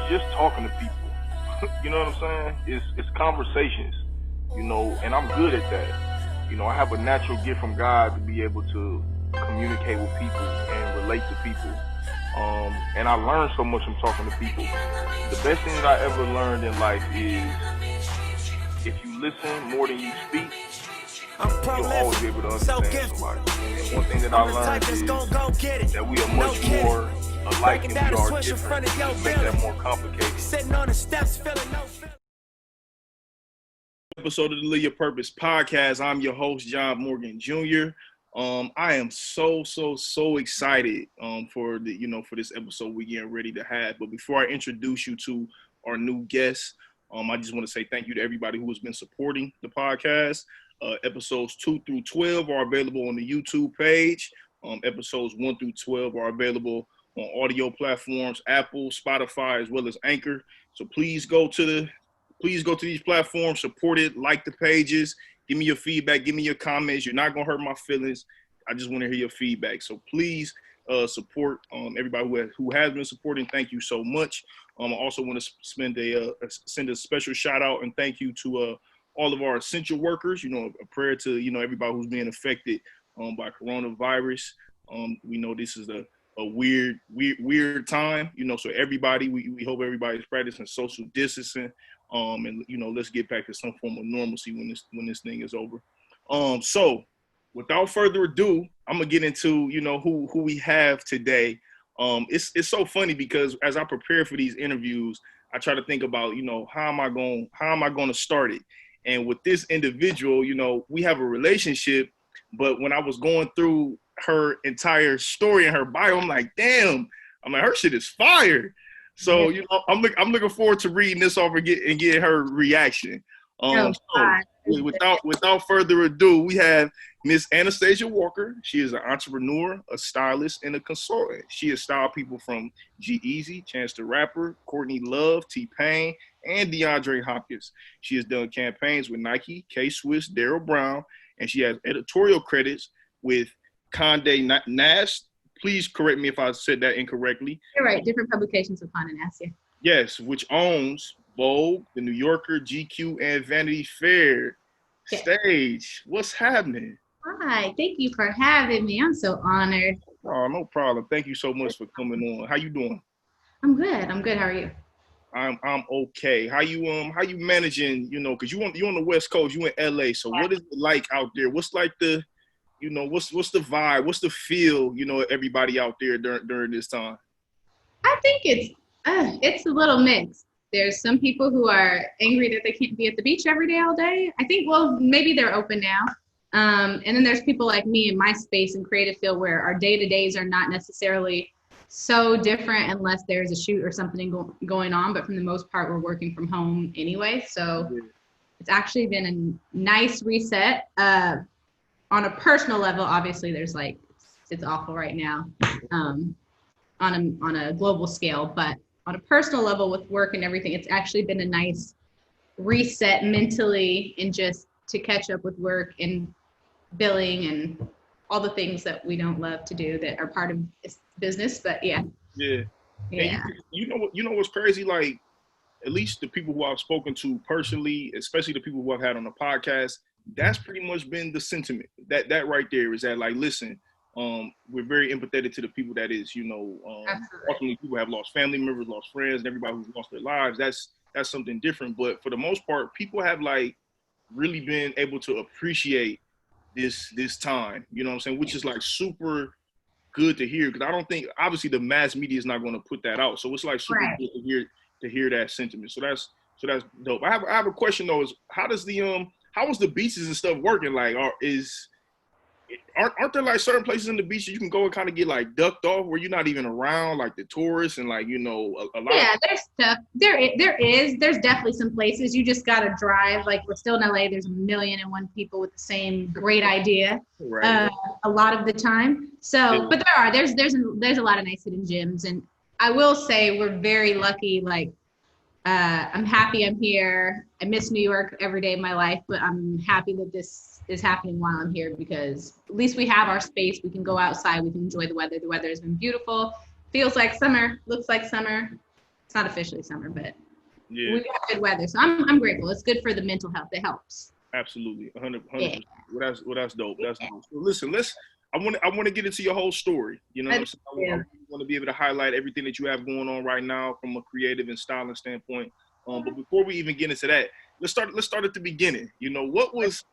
just talking to people. You know what I'm saying? It's conversations, and I'm good at that. I have a natural gift from God to be able to communicate with people and relate to people. And I learned so much from talking to people. The best thing that I ever learned in life is if you listen more than you speak, you'll always be able to understand somebody. And one thing that I learned is that we are much more alike than we are different. Just make that more complicated. Episode of the Live Your Purpose podcast. I'm your host, John Morgan Jr. I am so excited for this episode we're getting ready to have. But before I introduce you to our new guest, I just want to say thank you to everybody who has been supporting the podcast. Episodes 2 through 12 are available on the YouTube page. Episodes 1 through 12 are available on audio platforms, Apple, Spotify, as well as Anchor. So please go to these platforms, support it, like the pages, give me your feedback, give me your comments. You're not gonna hurt my feelings. I just want to hear your feedback. So please support everybody who has been supporting. Thank you so much. I also want to send a special shout out and thank you to all of our essential workers. A prayer to everybody who's being affected by coronavirus. We know this is a weird time. So everybody, we hope everybody's practicing social distancing. And let's get back to some form of normalcy when this thing is over. So without further ado, I'm gonna get into who we have today. It's so funny because as I prepare for these interviews, I try to think about how am I going to start it. And with this individual, we have a relationship, but when I was going through her entire story and her bio, I'm like, damn, her shit is fire. So, I'm looking forward to reading this off and getting her reaction. Without further ado, we have Miss Anastasia Walker. She is an entrepreneur, a stylist, and a consultant. She has styled people from G-Eazy, Chance the Rapper, Courtney Love, T-Pain, and Deandre Hopkins. She has done campaigns with Nike, K-Swiss, Daryl Brown, and she has editorial credits with Conde Nast. Please correct me if I said that incorrectly. You're right. Different publications of Conde Nast. Yeah. Yes, which owns Vogue, The New Yorker, GQ, and Vanity Fair. Yeah. Stayj, what's happening? Hi, thank you for having me. I'm so honored. Oh, no problem. Thank you so much for coming on. How you doing? I'm good. How are you? I'm okay. How you managing? Because you on the West Coast, you in LA. So what is it like out there? What's like the what's the vibe? What's the feel, everybody out there during this time? I think it's a little mixed. There's some people who are angry that they can't be at the beach every day all day. I think, well, maybe they're open now. And then there's people like me in my space and creative field where our day-to-days are not necessarily so different unless there's a shoot or something going on. But for the most part, we're working from home anyway. So It's actually been a nice reset. On a personal level, obviously, it's awful right now on a global scale. But on a personal level with work and everything, it's actually been a nice reset mentally and just to catch up with work and billing and all the things that we don't love to do that are part of business. But yeah. Yeah. You know what's crazy? Like, at least the people who I've spoken to personally, especially the people who I've had on the podcast, that's pretty much been the sentiment. That right there is that, like, listen, we're very empathetic to the people that is, ultimately people have lost family members, lost friends, and everybody who's lost their lives. That's something different. But for the most part, people have like really been able to appreciate this time, what I'm saying, which is like super good to hear. Because I don't think, obviously, the mass media is not going to put that out. So it's like super good to hear that sentiment. So that's dope. I have a question though. Is how is the beaches and stuff working? Like, aren't there like certain places in the beach that you can go and kind of get like ducked off where you're not even around, like the tourists and like a lot? Yeah, there's stuff. There's definitely some places you just gotta drive. Like we're still in LA. There's 1,000,001 people with the same great idea. Right. A lot of the time. So, but there's a lot of nice hidden gems, and I will say we're very lucky. Like. I'm happy I'm here. I miss New York every day of my life, but I'm happy that this is happening while I'm here because at least we have our space. We can go outside. We can enjoy the weather. The weather has been beautiful. Feels like summer. Looks like summer. It's not officially summer, but Yeah, we got good weather. So I'm grateful. It's good for the mental health. It helps. absolutely, 100. Yeah. Well, that's dope. That's Yeah. dope. So listen, I want to get into your whole story. You know what I'm saying? I want to be able to highlight everything that you have going on right now from a creative and styling standpoint. But before we even get into that, let's start at the beginning. You know, what was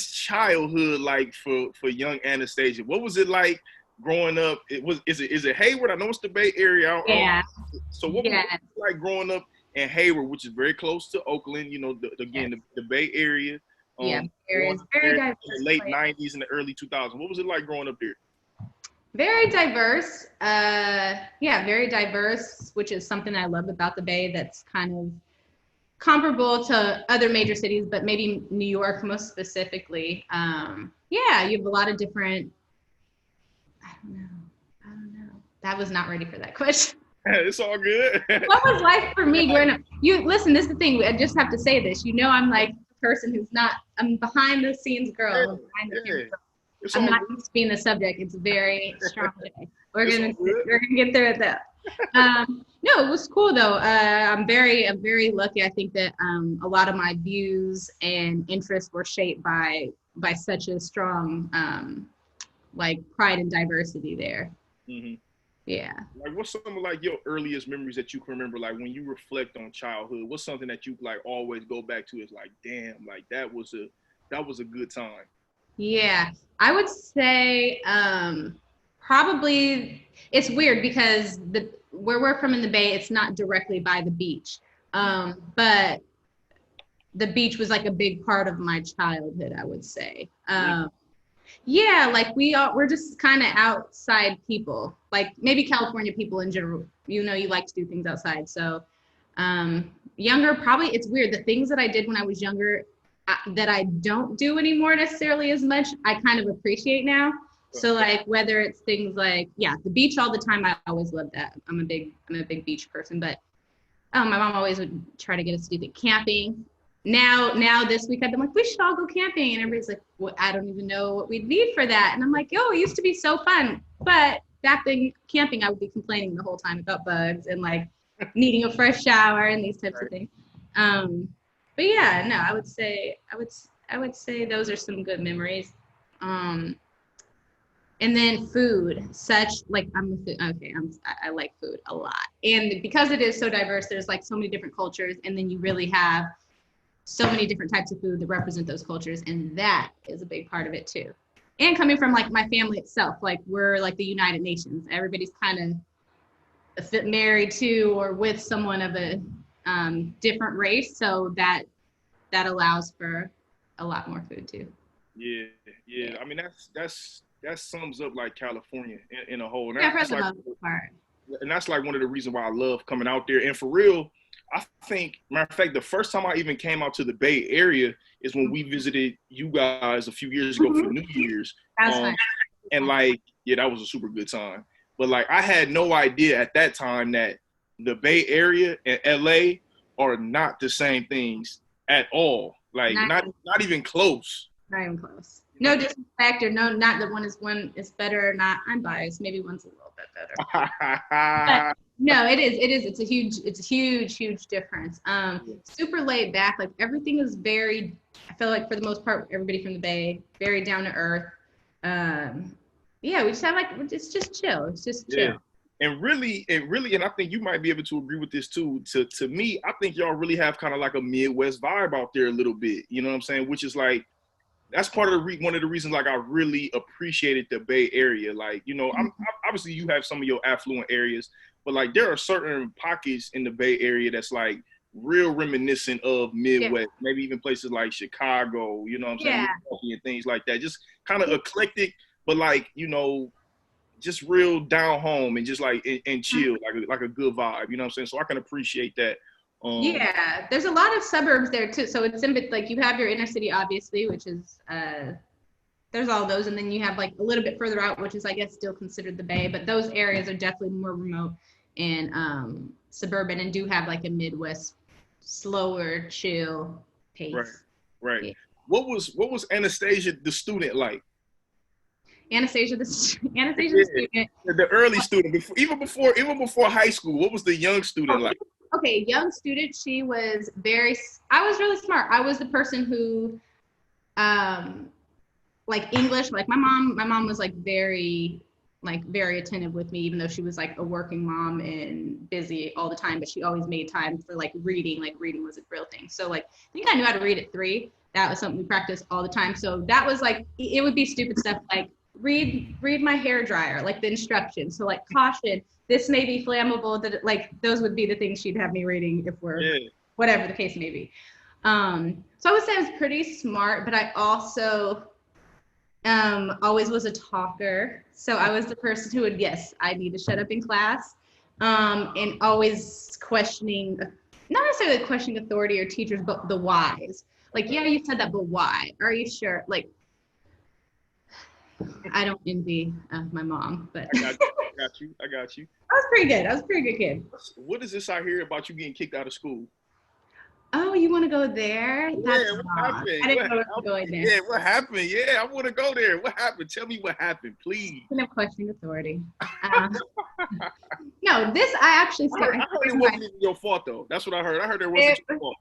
childhood like for young Anastasia? What was it like growing up? Is it Hayward? I know it's the Bay Area. Yeah. So what was it like growing up in Hayward, which is very close to Oakland? You know, the Bay Area. Yeah, it's very diverse. In the late '90s and the early 2000s. What was it like growing up there? Very diverse. Yeah, very diverse, which is something I love about the Bay. That's kind of comparable to other major cities, but maybe New York most specifically. Yeah, you have a lot of different. I don't know. That was not ready for that question. It's all good. What was life for me growing up? You listen. This is the thing. I just have to say this. You know, I'm like a person who's not. I'm behind the scenes girl. Yeah, Behind the scenes girl. I'm not used to being the subject. It's very strong today. We're gonna get through it though. No, it was cool though. I'm very lucky. I think that a lot of my views and interests were shaped by such a strong like pride and diversity there. Mm-hmm. Yeah. Like, what's some of like your earliest memories that you can remember? Like when you reflect on childhood, what's something that you like always go back to? Is like, damn, like that was a good time. Yeah, I would say probably it's weird because where we're from in the Bay, it's not directly by the beach, but the beach was like a big part of my childhood, I would say. Yeah, like we're just kind of outside people, like maybe California people in general. You know, you like to do things outside. So younger, probably it's weird. The things that I did when I was younger that I don't do anymore necessarily as much, I kind of appreciate now. So like whether it's things like, yeah, the beach all the time, I always loved that. I'm a big beach person, but my mom always would try to get us to do the camping. Now this week I've been like, we should all go camping. And everybody's like, well, I don't even know what we'd need for that. And I'm like, it used to be so fun. But back then camping, I would be complaining the whole time about bugs and like needing a fresh shower and these types of things. But yeah, no, I would say those are some good memories. And then food, I like food a lot. And because it is so diverse, there's like so many different cultures, and then you really have so many different types of food that represent those cultures, and that is a big part of it too. And coming from like my family itself, like we're like the United Nations. Everybody's kind of married to or with someone of a different race, so that allows for a lot more food too. Yeah. I mean, that sums up like California in a whole. And for the most part. And that's like one of the reasons why I love coming out there. And for real, I think, matter of fact, the first time I even came out to the Bay Area is when we visited you guys a few years ago for New Year's. That's nice. And like, yeah, that was a super good time. But like, I had no idea at that time that the Bay Area and LA are not the same things at all. Like, not even close. Not even close. No disrespect or no, not that one is better or not. I'm biased. Maybe one's a little bit better. But no, it is. It's a huge difference. Super laid back. Like everything is very, I feel like for the most part, everybody from the Bay, very down to earth. Yeah, we just have like, it's just chill. It's just chill. And really, and I think you might be able to agree with this too. To me, I think y'all really have kind of like a Midwest vibe out there a little bit. You know what I'm saying? Which is like, that's part of one of the reasons like I really appreciated the Bay Area. Like, you know, I'm obviously you have some of your affluent areas, but like there are certain pockets in the Bay Area that's like real reminiscent of Midwest, maybe even places like Chicago, you know what I'm saying? And things like that. Just kind of eclectic, but like, you know, just real down home and just like and chill, like a good vibe, you know what I'm saying? So I can appreciate that. Yeah, there's a lot of suburbs there too. So it's like you have your inner city, obviously, which is there's all those, and then you have like a little bit further out, which is I guess still considered the Bay, but those areas are definitely more remote and suburban, and do have like a Midwest slower, chill pace. Right. Yeah. What was Anastasia the student like? Anastasia the student. The early student, even before high school. What was the young student like? Okay, young student. She was I was really smart. I was the person who, like English, like my mom was like very attentive with me, even though she was like a working mom and busy all the time, but she always made time for like reading was a real thing. So like, I think I knew how to read at 3. That was something we practiced all the time. So that was like, it would be stupid stuff like read my hair dryer, like the instructions. So like caution, this may be flammable, that like those would be the things she'd have me reading if we're whatever the case may be. So I would say I was pretty smart, but I also always was a talker. So I was the person who would, yes, I need to shut up in class, and always questioning, not necessarily questioning authority or teachers, but the whys. Like, yeah, you said that, but why? Are you sure? Like, I don't envy my mom, but I got you. I was pretty good. I was a pretty good kid. What is this I hear about you getting kicked out of school? Oh, you want to go there? That's what happened? I didn't know what going there. Yeah, what happened? Yeah, I want to go there. What happened? Tell me what happened, please. I'm questioning authority. No, this I actually heard it wasn't even your fault though. That's what I heard. I heard it wasn't your fault.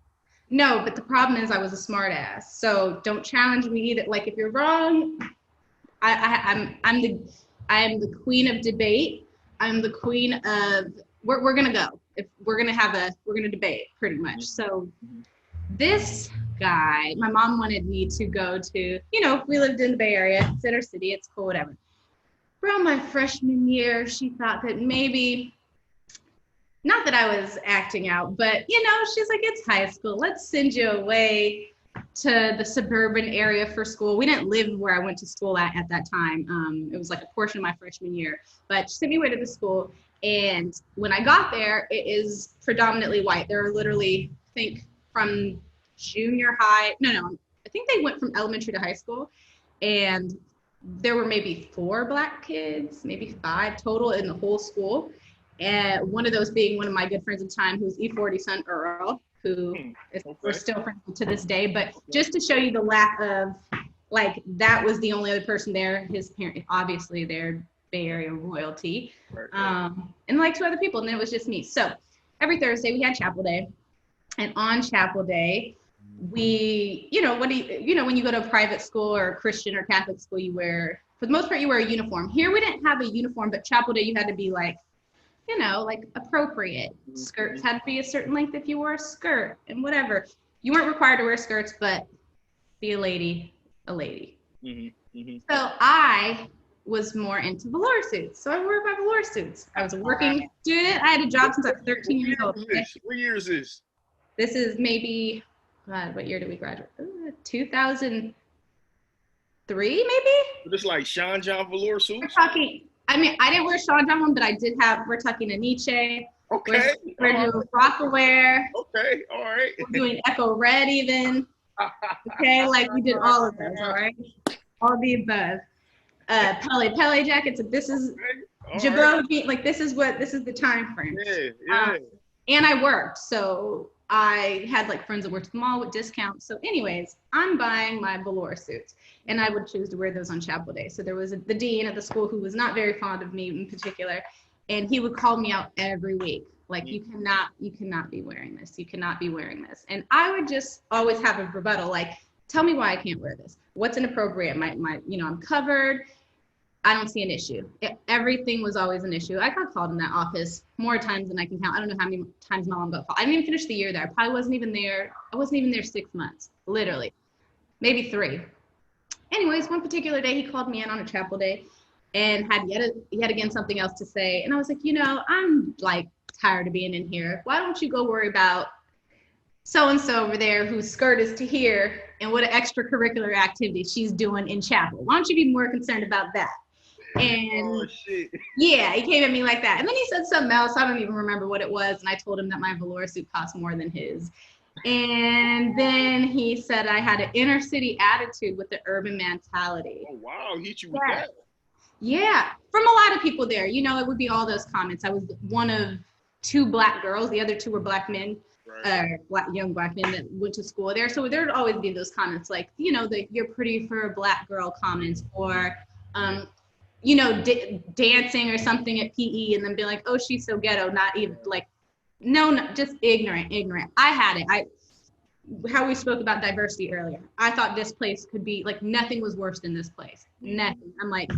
No, but the problem is I was a smart ass. So don't challenge me either. Like if you're wrong, I'm the queen of debate. I'm the queen of we're gonna go. If we're gonna debate pretty much. So this guy, my mom wanted me to go to, we lived in the Bay Area, it's inner city, it's cool, whatever. Around my freshman year, she thought that maybe, not that I was acting out, but she's like, it's high school, let's send you away to the suburban area for school. We didn't live where I went to school at that time. It was like a portion of my freshman year, but she sent me away to the school. And when I got there, it is predominantly white. There are literally, I think from junior high, I think they went from elementary to high school. And there were maybe 4 black kids, maybe 5 total in the whole school. And one of those being one of my good friends at the time, who's E40 son Earl, who we're still friends to this day. But just to show you the lack of, like, that was the only other person there. His parent, obviously, they're Bay Area royalty, and like 2 other people, and then it was just me. So every Thursday we had chapel day, and on chapel day we, when you go to a private school or a Christian or Catholic school, you wear, for the most part, you wear a uniform. Here we didn't have a uniform, but chapel day you had to be like, like appropriate. Skirts had to be a certain length if you wore a skirt and whatever. You weren't required to wear skirts, but be a lady. So I was more into velour suits. So I wore my velour suits. I was a working student. I had a job since I was 13 years old. What year is this? This is maybe, God, what year did we graduate? 2003, maybe? Just like Sean John velour suits? I didn't wear Sean John one, but I did have, we're tucking a Nietzsche. Okay. We're doing Rockaware. Okay, all right. We're doing Echo Red even. Okay, like we did all of those, all right? All the above. Pele jackets. This is Jabot. Right. Like this is the time frame. Yeah. And I worked, so I had like friends that worked at the mall with discounts. So, anyways, I'm buying my velour suits, and I would choose to wear those on chapel day. So there was the dean at the school who was not very fond of me in particular, and he would call me out every week. Like, you cannot be wearing this. You cannot be wearing this. And I would just always have a rebuttal, like, tell me why I can't wear this. What's inappropriate? I'm covered. I don't see an issue. Everything was always an issue. I got called in that office more times than I can count. I don't know how many times my mom got called. I didn't even finish the year there. I probably wasn't even there. I wasn't even there 6 months, literally, maybe 3. Anyways, one particular day he called me in on a chapel day and had yet again something else to say. And I was like, I'm like tired of being in here. Why don't you go worry about so-and-so over there whose skirt is to here and what an extracurricular activity she's doing in chapel. Why don't you be more concerned about that? And yeah, he came at me like that. And then he said something else. I don't even remember what it was. And I told him that my velour suit cost more than his. And then he said I had an inner city attitude with the urban mentality. Oh, wow. He hit you with that. Yeah. From a lot of people there. It would be all those comments. I was one of 2 black girls. The other 2 were black men. Young black men that went to school there. So there would always be those comments like, you're pretty for a black girl comments, or you know, dancing or something at PE and then be like, oh, she's so ghetto, not even like, no, just ignorant. I had it. How we spoke about diversity earlier. I thought this place could be like, nothing was worse than this place. Nothing. I'm like,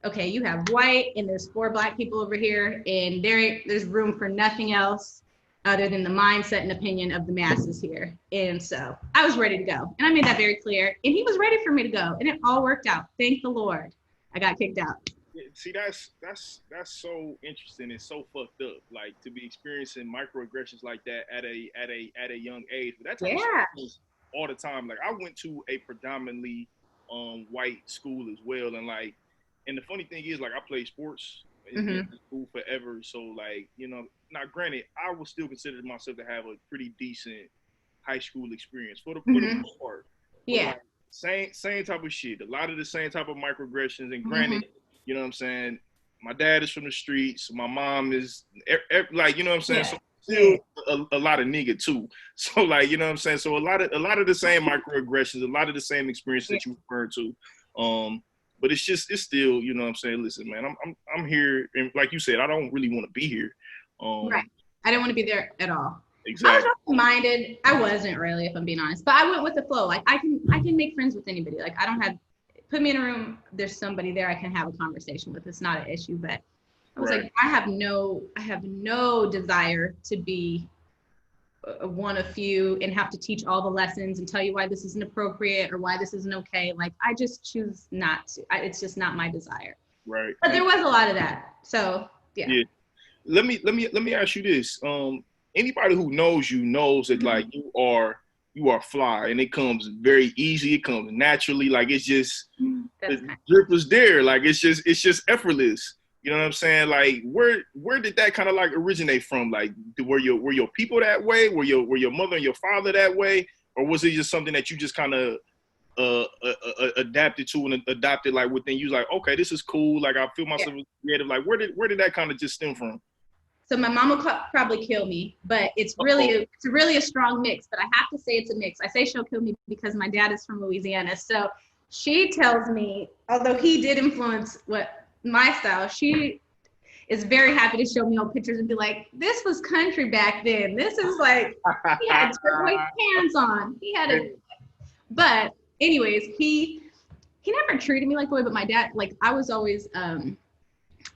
okay, you have white and there's 4 Black people over here and there's room for nothing else other than the mindset and opinion of the masses here. And so I was ready to go. And I made that very clear. And he was ready for me to go. And it all worked out. Thank the Lord. I got kicked out. See, that's so interesting and so fucked up. Like to be experiencing microaggressions like that at a young age. But that's all the time. Like I went to a predominantly white school as well, and like, and the funny thing is, like I played sports in school forever. So like, you know, now granted, I would still consider myself to have a pretty decent high school experience for the most part. Yeah. Like, same type of shit. A lot of the same type of microaggressions. And granted, you know what I'm saying? My dad is from the streets. My mom is like, you know what I'm saying? So still a lot of nigga too. So like, you know what I'm saying? So a lot of the same microaggressions, a lot of the same experiences that you referred to. But it's still, you know what I'm saying? Listen, man, I'm here, and like you said, I don't really want to be here. Right. I didn't want to be there at all. Exactly. I was open-minded. I wasn't really, if I'm being honest, but I went with the flow. Like I can make friends with anybody. Like I don't have, put me in a room, there's somebody there I can have a conversation with. It's not an issue. But I was like, I have no desire to be one of few and have to teach all the lessons and tell you why this isn't appropriate or why this isn't okay. Like I just choose not to. It's just not my desire. Right. But there was a lot of that. So yeah. Let me ask you this. Anybody who knows you knows that like you are fly, and it comes very easy. It comes naturally. Like it's just the drip was there. Like it's just effortless. You know what I'm saying? Like where did that kind of like originate from? Like were your people that way? Were your mother and your father that way? Or was it just something that you just kind of adapted to and adopted like within you? Like, okay, this is cool. Like I feel myself creative. Like where did that kind of just stem from? So my mom will probably kill me, but it's really a strong mix. But I have to say it's a mix. I say she'll kill me because my dad is from Louisiana. So she tells me, although he did influence my style, she is very happy to show me old pictures and be like, this was country back then. This is like, he had turquoise pants on. But anyways, he never treated me like the way, but my dad, like I was always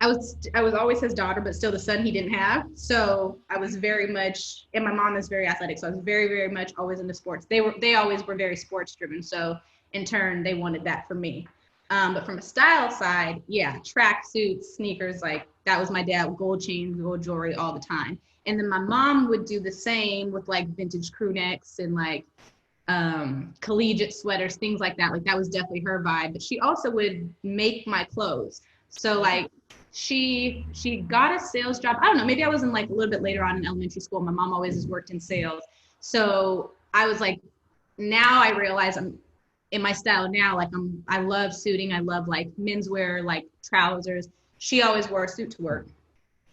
always his daughter, but still the son he didn't have. So I was very much, and my mom is very athletic. So I was very, very much always into sports. They always were very sports driven. So in turn, they wanted that for me. But from a style side, track suits, sneakers, like that was my dad, gold chains, gold jewelry all the time. And then my mom would do the same with like vintage crew necks and like collegiate sweaters, things like that. Like that was definitely her vibe. But she also would make my clothes. So like she got a sales job. I don't know, maybe I was in like a little bit later on in elementary school. My mom always has worked in sales. So I was like, now I realize I'm in my style now, like I love suiting. I love like menswear, like trousers. She always wore a suit to work.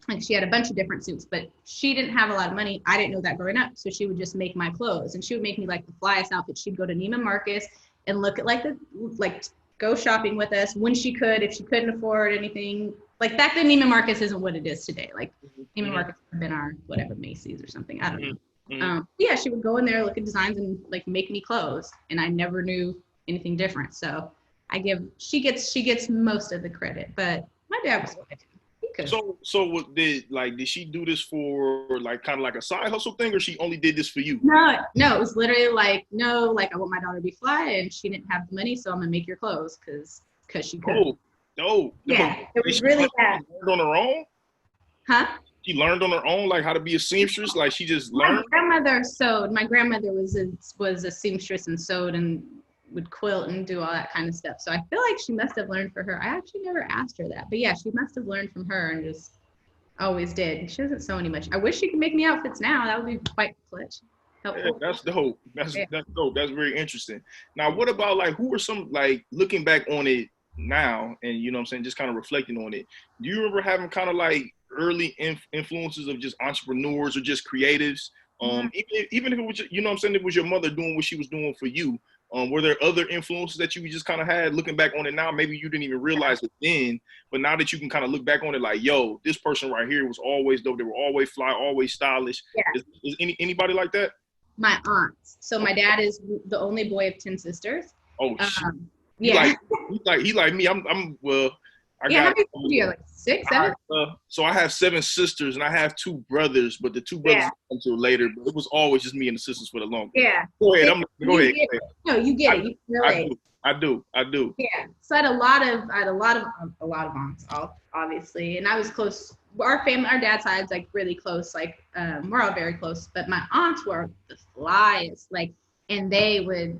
Like she had a bunch of different suits, but she didn't have a lot of money. I didn't know that growing up. So she would just make my clothes, and she would make me like the flyest outfits. She'd go to Neiman Marcus and look at go shopping with us when she could, if she couldn't afford anything. Like back then, Neiman Marcus isn't what it is today. Like Neiman Marcus would have been our whatever Macy's or something. I don't know. She would go in there, look at designs, and like make me clothes, and I never knew anything different. So she gets most of the credit, but my dad was fine. So did she do this for like kind of like a side hustle thing, or she only did this for you? No, it was literally like, no, like I want my daughter to be fly, and she didn't have the money, so I'm gonna make your clothes because she could. No. Yeah, it was really bad. She learned on her own? Huh? She learned on her own, like how to be a seamstress. Like she just learned. My grandmother sewed. My grandmother was a seamstress and sewed and would quilt and do all that kind of stuff. So I feel like she must have learned for her. I actually never asked her that, but yeah, she must have learned from her and just always did. She doesn't sew any much. I wish she could make me outfits now. That would be quite clutch. Helpful. Yeah, that's dope. That's dope. That's very interesting. Now, what about like who are some, like looking back on it now, and you know what I'm saying, just kind of reflecting on it, do you remember having kind of like early influences of just entrepreneurs or just creatives? Even if it was, you know what I'm saying, it was your mother doing what she was doing for you, Were there other influences that you just kind of had looking back on it now? Maybe you didn't even realize it then, but now that you can kind of look back on it like, yo, this person right here was always dope. They were always fly, always stylish. Yeah. Is anybody like that? My aunts. So my dad is the only boy of 10 sisters. Oh, shit. Yeah. He like me. I'm well. How many do you have? Like 6, 7? So I have 7 sisters and I have 2 brothers, but the 2 brothers until later. But it was always just me and the sisters for the longest. Yeah. Go ahead. Go ahead. No, you get it. You relate. I do. Yeah. So I had a lot of aunts, obviously, and I was close. Our family, our dad's side's like really close. Like we're all very close. But my aunts were the flyest. Like, and they would.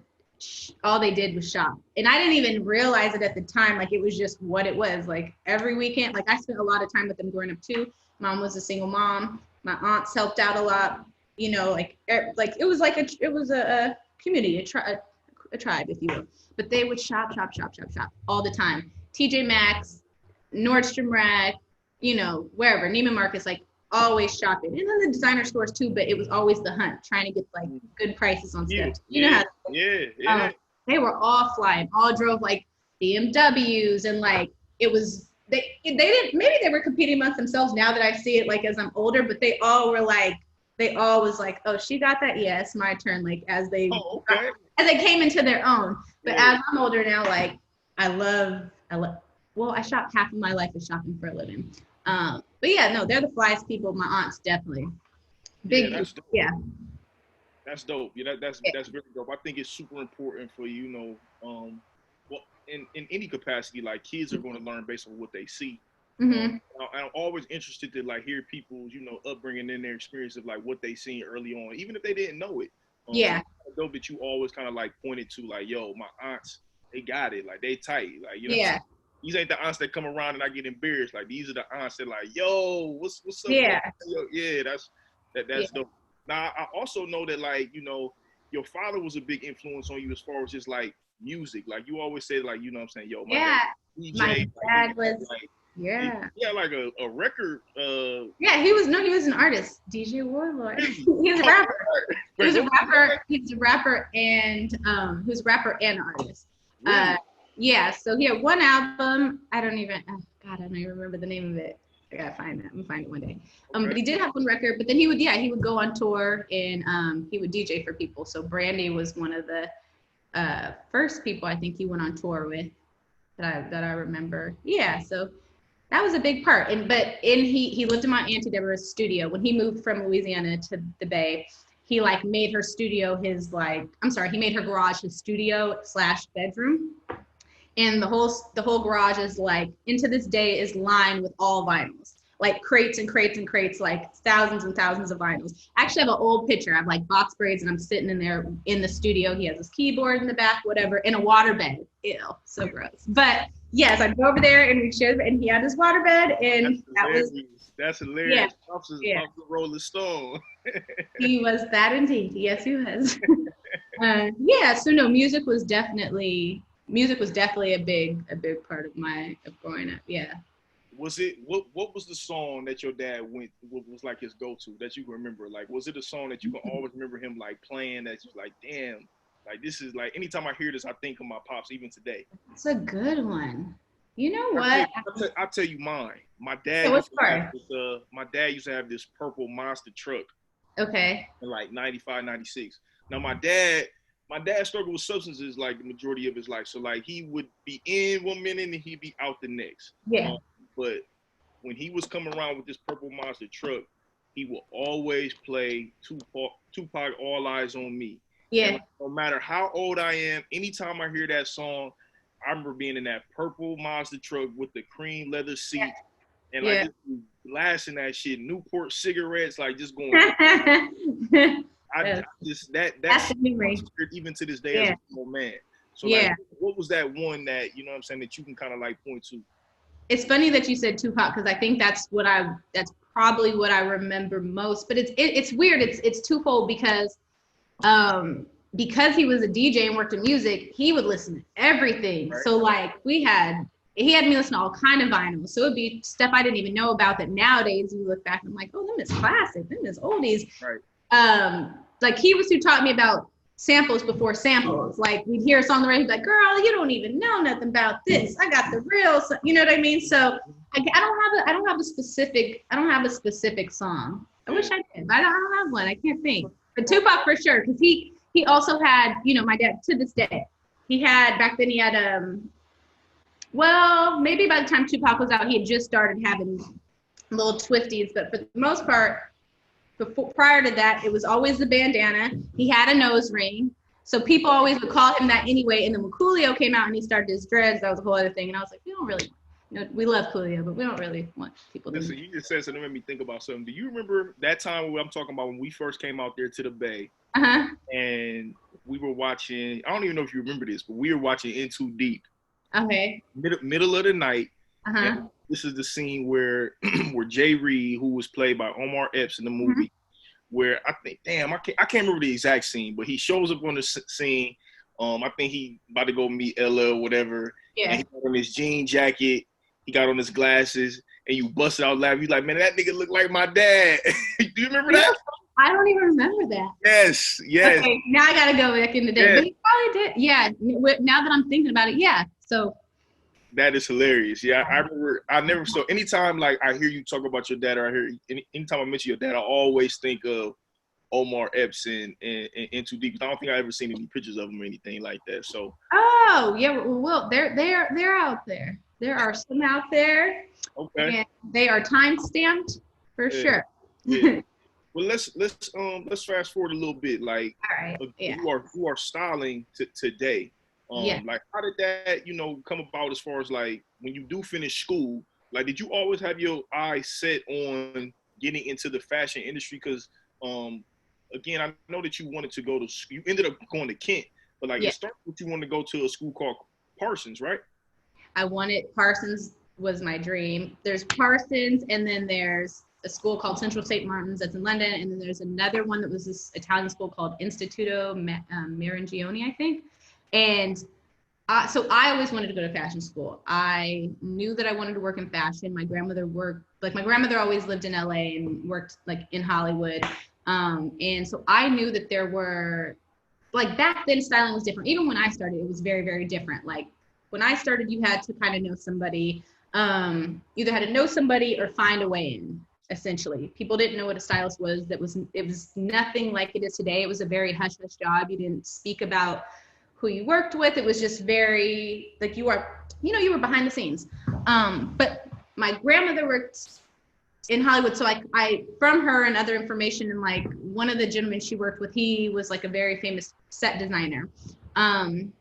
All they did was shop, and I didn't even realize it at the time. Like, it was just what it was. Like, every weekend, like, I spent a lot of time with them growing up too. Mom was a single mom. My aunts helped out a lot. You know, like it was like a community, a tribe, if you will. But they would shop all the time. TJ Maxx, Nordstrom Rack, you know, wherever, Neiman Marcus, like, always shopping. And then the designer stores too, but it was always the hunt, trying to get like good prices on stuff. You know how they were all flying, all drove like BMWs, and like it was they didn't, maybe they were competing amongst themselves now that I see it like as I'm older, but they all was like, oh, she got that, yes, my turn, like as they came into their own. But as I'm older now, like I shop, half of my life is shopping for a living. But yeah, no, they're the flyest people. My aunts, definitely. Big, that's dope. Yeah. That's dope. Yeah, that's very dope. I think it's super important for, you know, well, in any capacity, like, kids are going to learn based on what they see. I'm always interested to like hear people's, you know, upbringing and their experience of like what they seen early on, even if they didn't know it. It's dope that you always kind of like pointed to like, yo, my aunts, they got it, like they tight, like, you know. These ain't the aunts that come around and I get embarrassed. Like, these are the aunts that like, yo, what's up? Yo, that's dope. Now, I also know that, like, you know, your father was a big influence on you as far as just like music. Like, you always said, like, you know what I'm saying, yo, my dad was like a record. He was an artist. DJ Warlord. He was a rapper. He was a rapper and an artist. Really? So he had one album. I don't even remember the name of it. I gotta find that. I'm gonna find it one day. But he did have one record. But then he would go on tour and he would DJ for people. So Brandy was one of the first people I think he went on tour with that I remember. Yeah, so that was a big part. He lived in my Auntie Deborah's studio when he moved from Louisiana to the Bay. He like made her studio he made her garage his studio / bedroom. And the whole garage is like, into this day, is lined with all vinyls, like crates and crates and crates, like thousands and thousands of vinyls. I actually have an old picture. I have like box braids and I'm sitting in there in the studio. He has his keyboard in the back, whatever, in a waterbed. Ew, so gross. But yes, I'd go over there and we'd share, and he had his waterbed, and that's hilarious. Pops is a Rolling Stone. He was that indeed. Yes, he was. So no, music was definitely a big part of growing up. Yeah. Was it what was the song that your dad was like his go-to that you can remember? Like, was it a song that you can always remember him like playing that you like, damn, like this is like, anytime I hear this, I think of my pops even today? It's a good one. You know what? I'll tell you mine. My dad my dad used to have this purple monster truck. Okay. In like 95, 96. Now my dad struggled with substances like the majority of his life. So like he would be in one minute and he'd be out the next. Yeah. But when he was coming around with this purple monster truck, he will always play Tupac All Eyes on Me. Yeah. And no matter how old I am, anytime I hear that song, I remember being in that purple monster truck with the cream leather seat and like just blasting that shit, Newport cigarettes, like just going. That's even to this day as a small man. So like, what was that one that, you know what I'm saying, that you can kind of like point to? It's funny that you said Tupac, because I think that's probably what I remember most. But it's weird. It's twofold because he was a DJ and worked in music, he would listen to everything. Right. So like he had me listen to all kind of vinyl. So it'd be stuff I didn't even know about that nowadays you look back and I'm like, oh, them is classic, them is oldies. Right. Like he was who taught me about samples before samples. Like we'd hear a song on the radio, he'd be like, girl, you don't even know nothing about this. I got the real, you know what I mean? So I don't have a specific song. I wish I did, but I don't have one. I can't think. But Tupac for sure, because he also had, you know, my dad to this day. He had back then. He had well, maybe by the time Tupac was out, he had just started having little twisties. But for the most part, prior to that, it was always the bandana. He had a nose ring. So people always would call him that anyway. And then when Coolio came out and he started his dreads, that was a whole other thing. And I was like, we don't really, you know, we love Coolio, but we don't really want people to. Listen, you just said something that made me think about something. Do you remember that time when I'm talking about when we first came out there to the Bay? Uh-huh. And we were watching, I don't even know if you remember this, but we were watching In Too Deep. Okay. Middle of the night. Uh-huh. This is the scene where Jay Reed, who was played by Omar Epps in the movie, where I think, I can't remember the exact scene, but he shows up on the scene. I think he about to go meet Ella or whatever. Yeah. And he got on his jean jacket, he got on his glasses, and you busted out laughing. You like, man, that nigga look like my dad. Do you remember that? I don't even remember that. Yes. Okay, now I gotta go back in the day. Yeah. But he probably did. Yeah. Now that I'm thinking about it, yeah. So. That is hilarious. Yeah, I remember. So anytime like I hear you talk about your dad, or I hear anytime I mention your dad, I always think of Omar Epps and In Too Deep. I don't think I ever seen any pictures of him or anything like that. So. Oh yeah, well they're out there. There are some out there. Okay. And they are time stamped for sure. Yeah. Well, let's fast forward a little bit. Like, all right. Yeah. You are styling today. Like, how did that, you know, come about as far as like when you do finish school? Like, did you always have your eyes set on getting into the fashion industry? Because, again, I know that you wanted to go to school. You ended up going to Kent, but like, it started with you wanted to go to a school called Parsons, right? Parsons was my dream. There's Parsons, and then there's a school called Central St. Martin's that's in London, and then there's another one that was this Italian school called Istituto Marangione, I think. And so I always wanted to go to fashion school. I knew that I wanted to work in fashion. My grandmother always lived in LA and worked like in Hollywood. And so I knew that there were, like back then styling was different. Even when I started, it was very, very different. Like when I started, you had to kind of know somebody, either had to know somebody or find a way in, essentially. People didn't know what a stylist was. It was nothing like it is today. It was a very hush-hush job. You didn't speak about who you worked with. It was just very, like you were behind the scenes. But my grandmother worked in Hollywood. So I from her and other information, and like one of the gentlemen she worked with, he was like a very famous set designer. And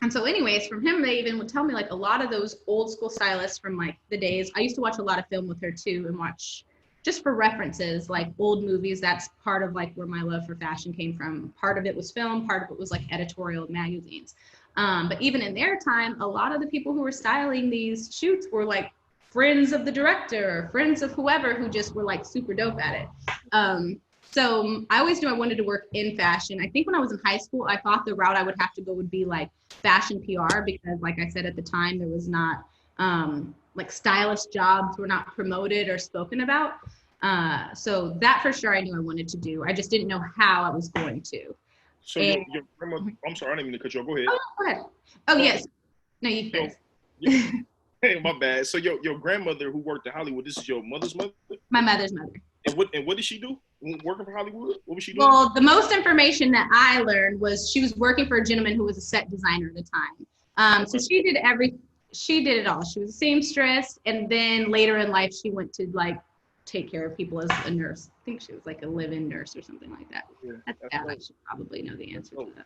so anyways, from him, they even would tell me like a lot of those old school stylists from like the days. I used to watch a lot of film with her too, and watch just for references, like old movies. That's part of like where my love for fashion came from. Part of it was film, part of it was like editorial magazines. But even in their time, a lot of the people who were styling these shoots were like friends of the director, or friends of whoever, who just were like super dope at it. So I always knew I wanted to work in fashion. I think when I was in high school, I thought the route I would have to go would be like fashion PR, because like I said, at the time, there was not, like stylist jobs were not promoted or spoken about. So that for sure I knew I wanted to do. I just didn't know how I was going to. So your grandmother, I'm sorry, I didn't mean to cut you off. Go ahead. Oh, go ahead. Oh, yes. No, you first. Hey, my bad. So your grandmother who worked in Hollywood, this is your mother's mother? My mother's mother. And what did she do? Working for Hollywood? What was she doing? Well, the most information that I learned was she was working for a gentleman who was a set designer at the time. So she did it all. She was a seamstress, and then later in life, she went to like take care of people as a nurse. I think she was like a live-in nurse or something like that. Yeah, that's bad. I should probably know the answer to that.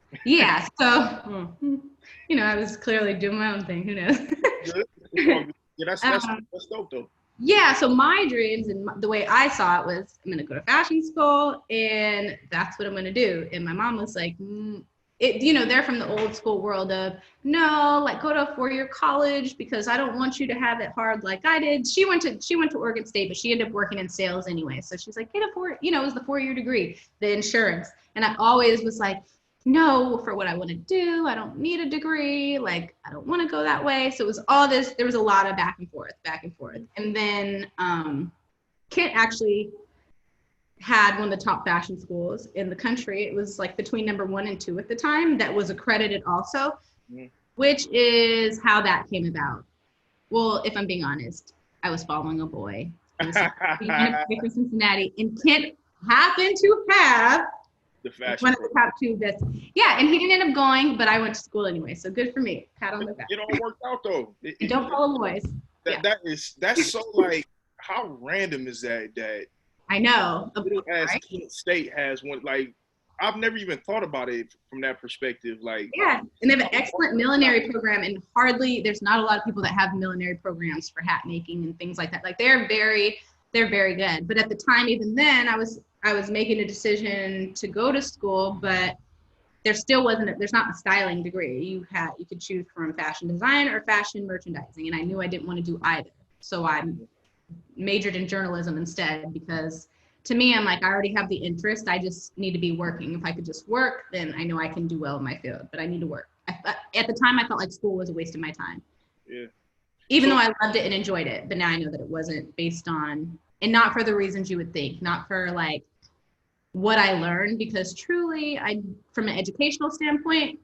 But yeah, so I was clearly doing my own thing. Who knows? That's dope though. Yeah, so my dreams and the way I saw it was, I'm going to go to fashion school and that's what I'm going to do. And my mom was like, they're from the old school world of, no, like go to a 4-year college because I don't want you to have it hard like I did. She went to Oregon State, but she ended up working in sales anyway. So she's like, get a it was the 4-year degree, the insurance. And I always was like, no, for what I want to do, I don't need a degree. Like, I don't want to go that way. So it was all this, there was a lot of back and forth. And then Kent actually, had one of the top fashion schools in the country. It was like between number 1 and 2 at the time that was accredited also, which is how that came about. Well, if I'm being honest, I was following a boy. He was for Cincinnati, and Kent happened to have one of the top 2 best. Yeah, and he didn't end up going, but I went to school anyway, so good for me. Pat on the back. It all worked out though. And don't follow boys. That's so like, how random is that I know. As Kent State has one, like, I've never even thought about it from that perspective. Like, yeah, and they have an excellent millinery program, and there's not a lot of people that have millinery programs for hat making and things like that. Like, they're very good. But at the time, even then, I was making a decision to go to school, but there's not a styling degree. You could choose from fashion design or fashion merchandising, and I knew I didn't want to do either. So I majored in journalism instead, because to me, I'm like, I already have the interest. I just need to be working. If I could just work, then I know I can do well in my field, but I need to work. At the time, I felt like school was a waste of my time. Yeah. Even though I loved it and enjoyed it, but now I know that it wasn't based on, and not for the reasons you would think, not for like what I learned, because truly, from an educational standpoint,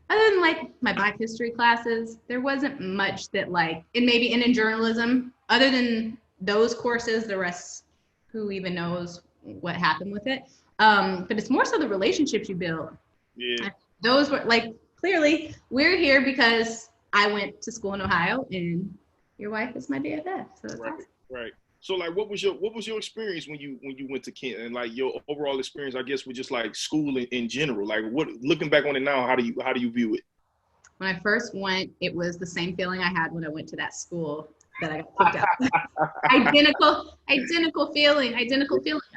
other than like my Black history classes, there wasn't much that like, and maybe in journalism, other than those courses, the rest, who even knows what happened with it. But it's more so the relationships you build. Yeah. Those were like, clearly we're here because I went to school in Ohio and your wife is my BFF. So that's awesome. Right. So like, what was your experience when you went to Kent, and like your overall experience, I guess, with just like school in general? Like, what, looking back on it now, how do you view it? When I first went, it was the same feeling I had when I went to that school that I got kicked out. identical feeling.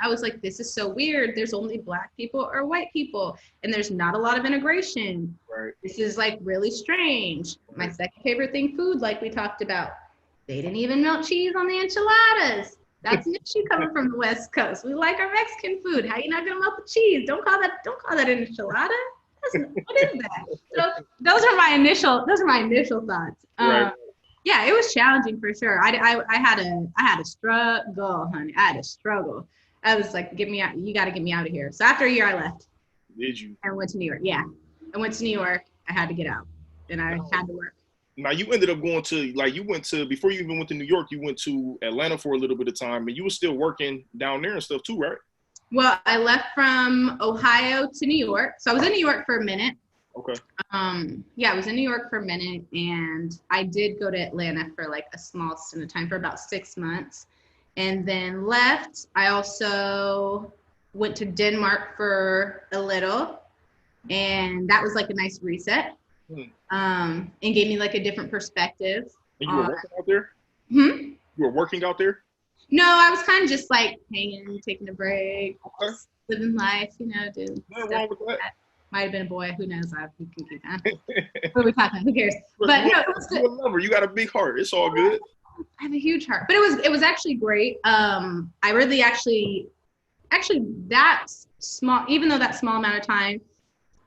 I was like, this is so weird. There's only Black people or white people, and there's not a lot of integration. Right. This is like really strange. Right. My second favorite thing, food, like we talked about. They didn't even melt cheese on the enchiladas. That's an issue coming from the West Coast. We like our Mexican food. How you not gonna melt the cheese? Don't call that an enchilada. What is that? So those are my initial thoughts. Right. Yeah, it was challenging for sure. I had a struggle, honey. I had a struggle. I was like, get me out. You got to get me out of here. So after a year, I left. Did you? I went to New York. Yeah, I went to New York. I had to get out, and I had to work. Now you ended up going to, like, you went to, before you even went to New York, you went to Atlanta for a little bit of time, and you were still working down there and stuff too, right? Well, I left from Ohio to New York. So I was in New York for a minute. Okay. Yeah, I was in New York for a minute, and I did go to Atlanta for like a small stint of time for about 6 months, and then left. I also went to Denmark for a little, and that was like a nice reset. And gave me like a different perspective. And you were working out there? You were working out there? No, I was kind of just like hanging, taking a break, just living life, dude. Nothing wrong with that. Might have been a boy. Who knows? We can keep that. What are we talking? Who cares? But no, it was good. You're a lover. You got a big heart. It's all good. I have a huge heart, but it was actually great. I really actually that small, even though that small amount of time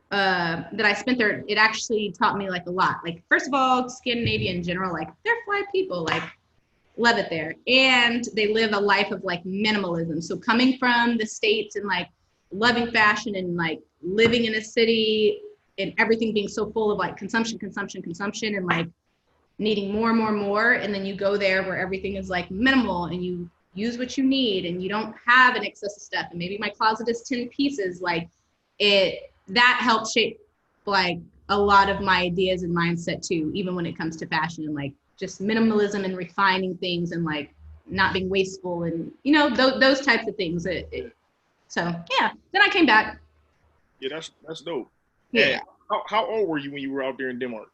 that I spent there, it actually taught me like a lot. Like, first of all, Scandinavia in general, like, they're fly people, like, love it there. And they live a life of like minimalism. So coming from the States and like loving fashion and like living in a city and everything being so full of like consumption and like needing more. And then you go there where everything is like minimal and you use what you need and you don't have an excess of stuff. And maybe my closet is 10 pieces. Like, that helped shape like a lot of my ideas and mindset too, even when it comes to fashion and like just minimalism and refining things and like not being wasteful and those types of things. So yeah, then I came back. Yeah, that's dope. Yeah. And how old were you when you were out there in Denmark?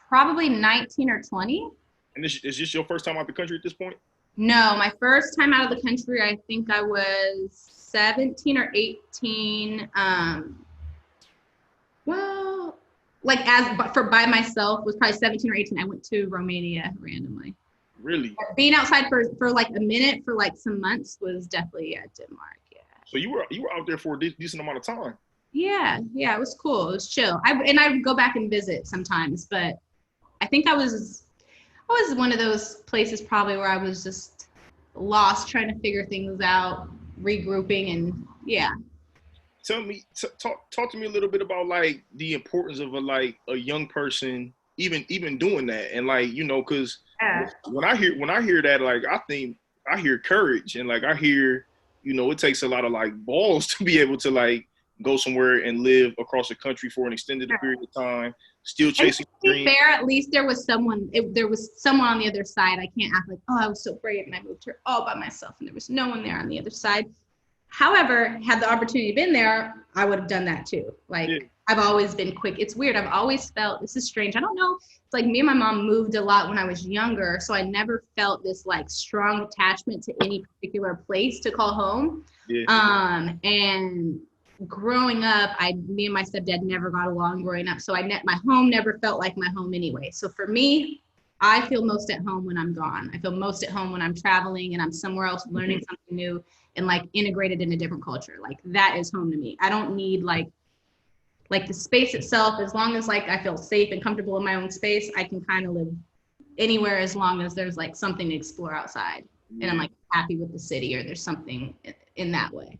Probably 19 or 20. And is this your first time out the country at this point? No, my first time out of the country, I think I was 17 or 18. Well, like by myself was probably 17 or 18. I went to Romania randomly. Really? Being outside for like a minute for like some months was definitely Denmark. Yeah. So you were out there for a decent amount of time. Yeah, it was cool. It was chill. I would go back and visit sometimes, but I think I was one of those places probably where I was just lost trying to figure things out. regrouping and yeah. Tell me, talk to me a little bit about like the importance of a young person even doing that, and like because Yeah. when I hear that, like I hear courage, and like I hear it takes a lot of like balls to be able to like go somewhere and live across the country for an extended period of time, still And chasing to be dreams. fair, at least there was someone. There was someone on the other side. I can't act like, oh, I was so brave and I moved here all by myself, and there was no one there on the other side. However, had the opportunity been there, I would have done that too. Like Yeah, I've always been quick. It's weird. I've always felt this is strange. I don't know. It's like me and my mom moved a lot when I was younger, so I never felt this like strong attachment to any particular place to call home. yeah, And growing up, me and my stepdad never got along growing up, so my home never felt like my home anyway. So for me, I feel most at home when I'm gone. I feel most at home when I'm traveling and I'm somewhere else learning something new and like integrated in a different culture. Like that is home to me. I don't need like the space itself. As long as like I feel safe and comfortable in my own space, I can kind of live anywhere as long as there's like something to explore outside and I'm like happy with the city or there's something in that way.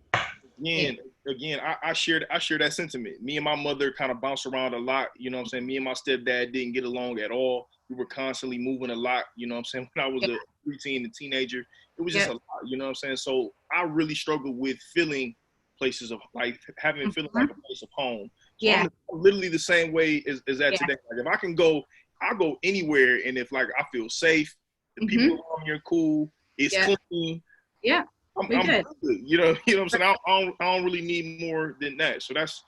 again, I share that sentiment. Me and my mother kind of bounced around a lot. You know what I'm saying? Me and my stepdad didn't get along at all. We were constantly moving a lot. You know what I'm saying? When I was a preteen and teenager, it was just a lot. You know what I'm saying? So I really struggled with feeling places of like having feeling like a place of home. So I'm literally the same way as that today. Like if I can go, I'll go anywhere, and if like I feel safe, the people around here are cool, it's clean. Yeah. I'm good. You know what I'm saying? I don't really need more than that. So that's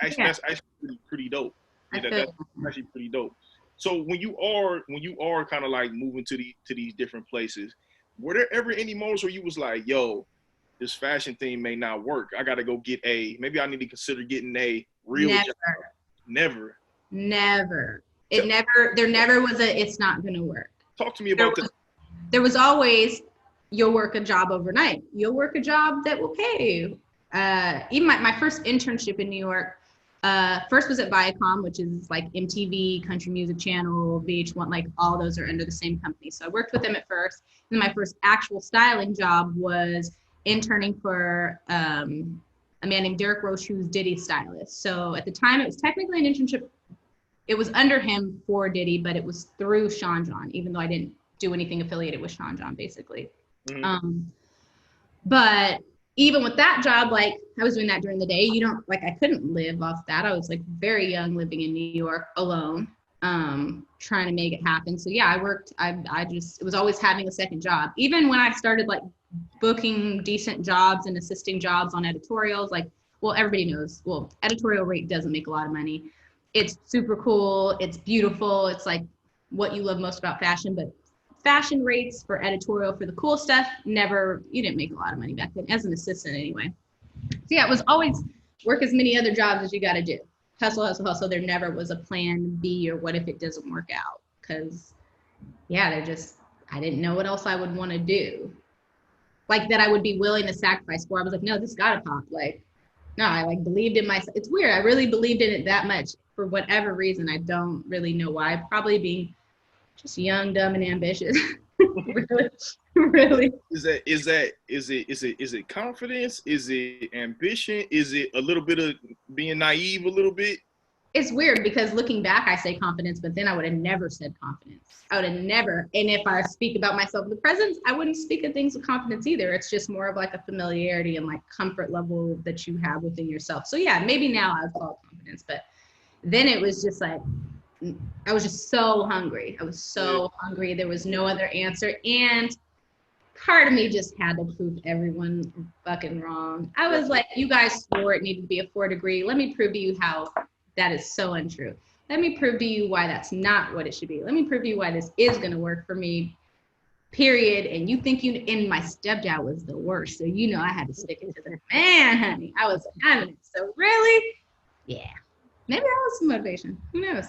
actually pretty dope. Yeah, that's actually pretty dope. So when you are kind of like moving to these different places, were there ever any moments where you was like, yo, this fashion thing may not work. I gotta go get maybe I need to consider getting a real job. Never. There never was it's not gonna work. Talk to me about that. There was always, you'll work a job overnight. You'll work a job that will pay you. Even my first internship in New York, first was at Viacom, which is like MTV, Country Music Channel, VH1, like all those are under the same company. So I worked with them at first. And then my first actual styling job was interning for a man named Derek Roche, who's Diddy's stylist. So at the time, it was technically an internship. It was under him for Diddy, but it was through Sean John, even though I didn't do anything affiliated with Sean John, basically. But even with that job, like I was doing that during the day, I couldn't live off that. I was like very young living in New York alone, trying to make it happen. So yeah, I worked, it was always having a second job. Even when I started like booking decent jobs and assisting jobs on editorials, like, well, everybody knows, editorial rate doesn't make a lot of money. It's super cool. It's beautiful. It's like what you love most about fashion, but fashion rates for editorial for the cool stuff, you didn't make a lot of money back then as an assistant anyway. So yeah, it was always work as many other jobs as you got to do. Hustle, hustle, hustle. There never was a plan B or what if it doesn't work out? Because I didn't know what else I would want to do. Like that I would be willing to sacrifice for. I was like, no, this got to pop. Like, no, I like believed in myself. It's weird. I really believed in it that much for whatever reason. I don't really know why. Probably being just young, dumb, and ambitious. really. Is it confidence? Is it ambition? Is it a little bit of being naive a little bit? It's weird because looking back, I say confidence, but then I would have never said confidence. I would have never. And if I speak about myself in the present, I wouldn't speak of things with confidence either. It's just more of like a familiarity and like comfort level that you have within yourself. So yeah, maybe now I would call it confidence, but then it was just like, I was just so hungry. I was so hungry. There was no other answer. And part of me just had to prove everyone fucking wrong. I was like, you guys swore it needed to be a 4 degree. Let me prove to you how that is so untrue. Let me prove to you why that's not what it should be. Let me prove to you why this is going to work for me, period. And you think and my stepdad was the worst. So, I had to stick it to the man, honey. I was having it. So really, yeah, maybe that was some motivation. Who knows?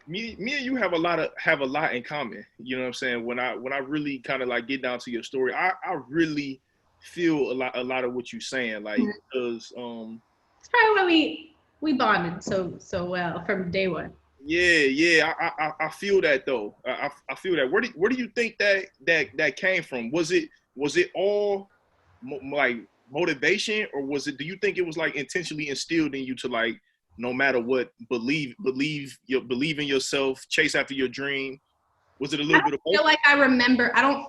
Me and you have a lot in common. You know what I'm saying? When I really kind of like get down to your story, I really feel a lot of what you're saying. Like, because it's probably why we bonded so well from day one. Yeah. I feel that though. I feel that. Where do you think that came from? Was it all like motivation, or was it? Do you think it was like intentionally instilled in you to like, no matter what, believe in yourself, chase after your dream? Was it a little bit of both? I feel like I remember. I don't.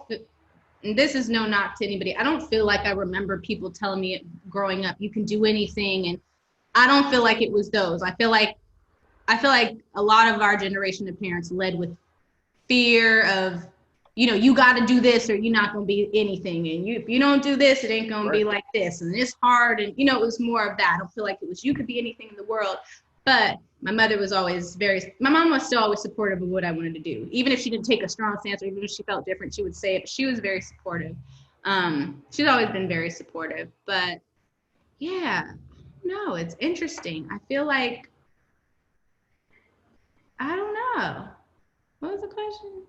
And this is no knock to anybody. I don't feel like I remember people telling me growing up, you can do anything, and I don't feel like it was those. I feel like a lot of our generation of parents led with fear of, you got to do this or you're not going to be anything. And if you don't do this, it ain't going to be like this. And it's hard. And, it was more of that. I don't feel like it was, you could be anything in the world. But my mother was always my mom was still always supportive of what I wanted to do. Even if she didn't take a strong stance or even if she felt different, she would say it. But she was very supportive. She's always been very supportive. But yeah, no, it's interesting. I feel like, I don't know. What was the question?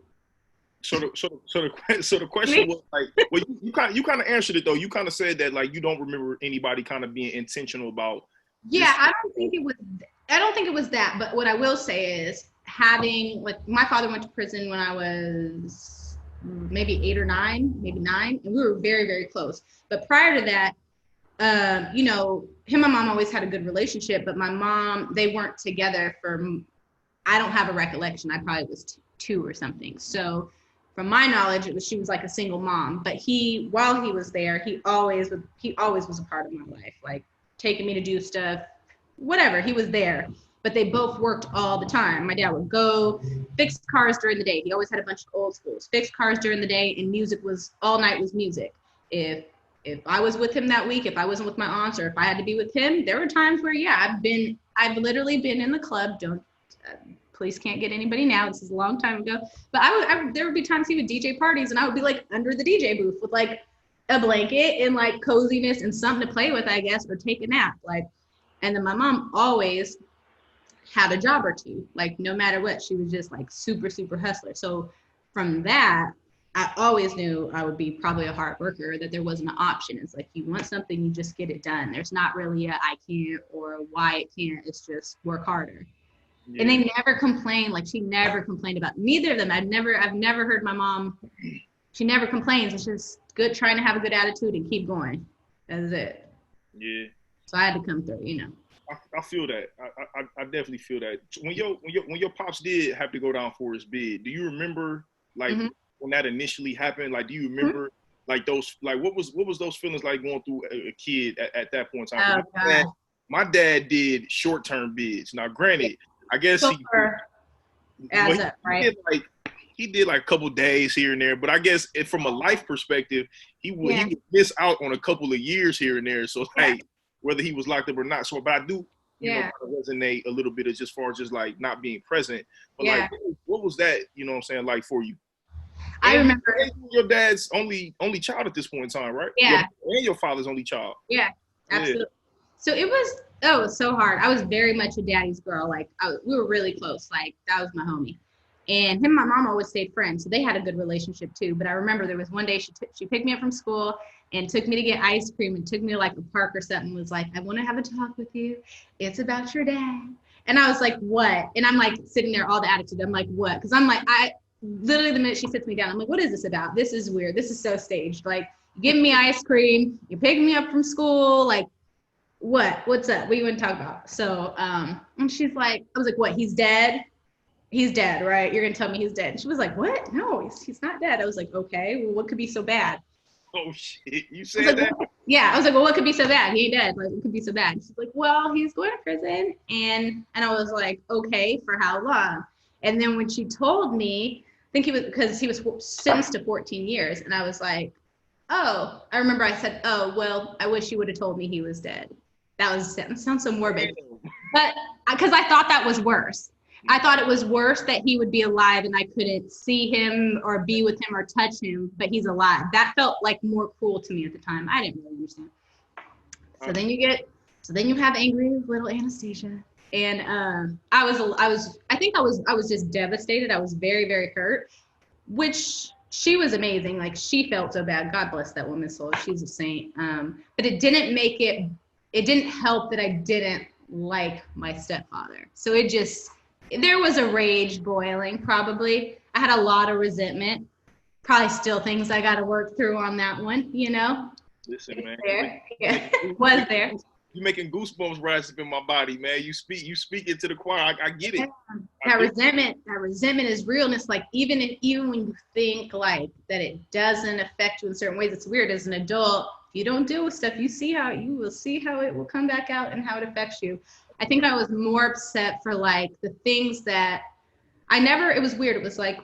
So the question was like, well, you kind of answered it though. You kind of said that like you don't remember anybody kind of being intentional about. Yeah, I don't think it was that. But what I will say is having, like, my father went to prison when I was maybe 8 or 9, maybe 9, and we were very, very close. But prior to that, him and mom always had a good relationship. But my mom, they weren't together for. I don't have a recollection. I probably was 2 or something. So from my knowledge, she was like a single mom. But while he was there, he always was a part of my life, like taking me to do stuff, whatever. He was there. But they both worked all the time. My dad would go fix cars during the day. He always had a bunch of old schools. Fix cars during the day, and music was all night was music. If I was with him that week, if I wasn't with my aunts, or if I had to be with him, there were times where, I've literally been in the club. Police can't get anybody now. This is a long time ago. But there would be times he would DJ parties, and I would be like under the DJ booth with like a blanket and like coziness and something to play with, I guess, or take a nap. Like, and then my mom always had a job or two. Like, no matter what, she was just like super, super hustler. So from that, I always knew I would be probably a hard worker, that there wasn't an option. It's like, you want something, you just get it done. There's not really I can't or why it can't. It's just work harder. Yeah. And they never complained. Like, she never complained about neither of them. I've never heard my mom. She never complains. It's just good, trying to have a good attitude and keep going. That's it. Yeah. So I had to come through, I feel that. I definitely feel that. When your pops did have to go down for his bid, do you remember like when that initially happened? Like, do you remember like those, like what was those feelings like going through a kid at that point in time? Oh, my dad did short-term bids. Now, granted, I guess he did like a couple days here and there, but I guess from a life perspective, he would miss out on a couple of years here and there. So like whether he was locked up or not. So, but I do, kind of resonate a little bit as just far as just like not being present. But like, what was that? You know what I'm saying? Like for you. I remember your dad's only child at this point in time, right? Yeah. And your father's only child. Yeah, absolutely. Yeah. So it was so hard. I was very much a daddy's girl. Like, we were really close. Like, that was my homie. And him and my mom always stayed friends, so they had a good relationship too. But I remember there was one day she picked me up from school and took me to get ice cream and took me to like a park or something. Was like, I want to have a talk with you. It's about your dad. And I was like, what? And I'm like sitting there, all the attitude. I'm like, what? Because I'm like, literally the minute she sits me down, I'm like, what is this about? This is weird. This is so staged. Like, giving me ice cream, you're picking me up from school, like, what's up? What you want to talk about? So, and she's like, I was like, what? He's dead? He's dead, right? You're going to tell me he's dead. And she was like, what? No, he's not dead. I was like, okay, well, what could be so bad? Oh, shit. You said that? Yeah. I was like, well, what could be so bad? He ain't dead. Like, what could be so bad? She's like, well, he's going to prison. And I was like, okay, for how long? And then when she told me, I think because he was sentenced to 14 years. And I was like, oh, I remember I said, oh, well, I wish you would have told me he was dead. That sounds so morbid. But because I thought that was worse. I thought it was worse that he would be alive and I couldn't see him or be with him or touch him, but he's alive. That felt like more cruel to me at the time. I didn't really understand. So then you have angry little Anastasia. And I was just devastated. I was very, very hurt, which she was amazing. Like, she felt so bad. God bless that woman's soul. She's a saint. But it didn't help that I didn't like my stepfather. So there was a rage boiling, probably. I had a lot of resentment. Probably still things I got to work through on that one, Listen, man. There. Yeah. Was there. You making goosebumps rise up in my body, man. You speak into the choir. I get it. That resentment is real. And it's like, even when you think like that it doesn't affect you in certain ways, it's weird. As an adult, if you don't deal with stuff, you will see how it will come back out and how it affects you. I think I was more upset for like the things that it was weird. It was like,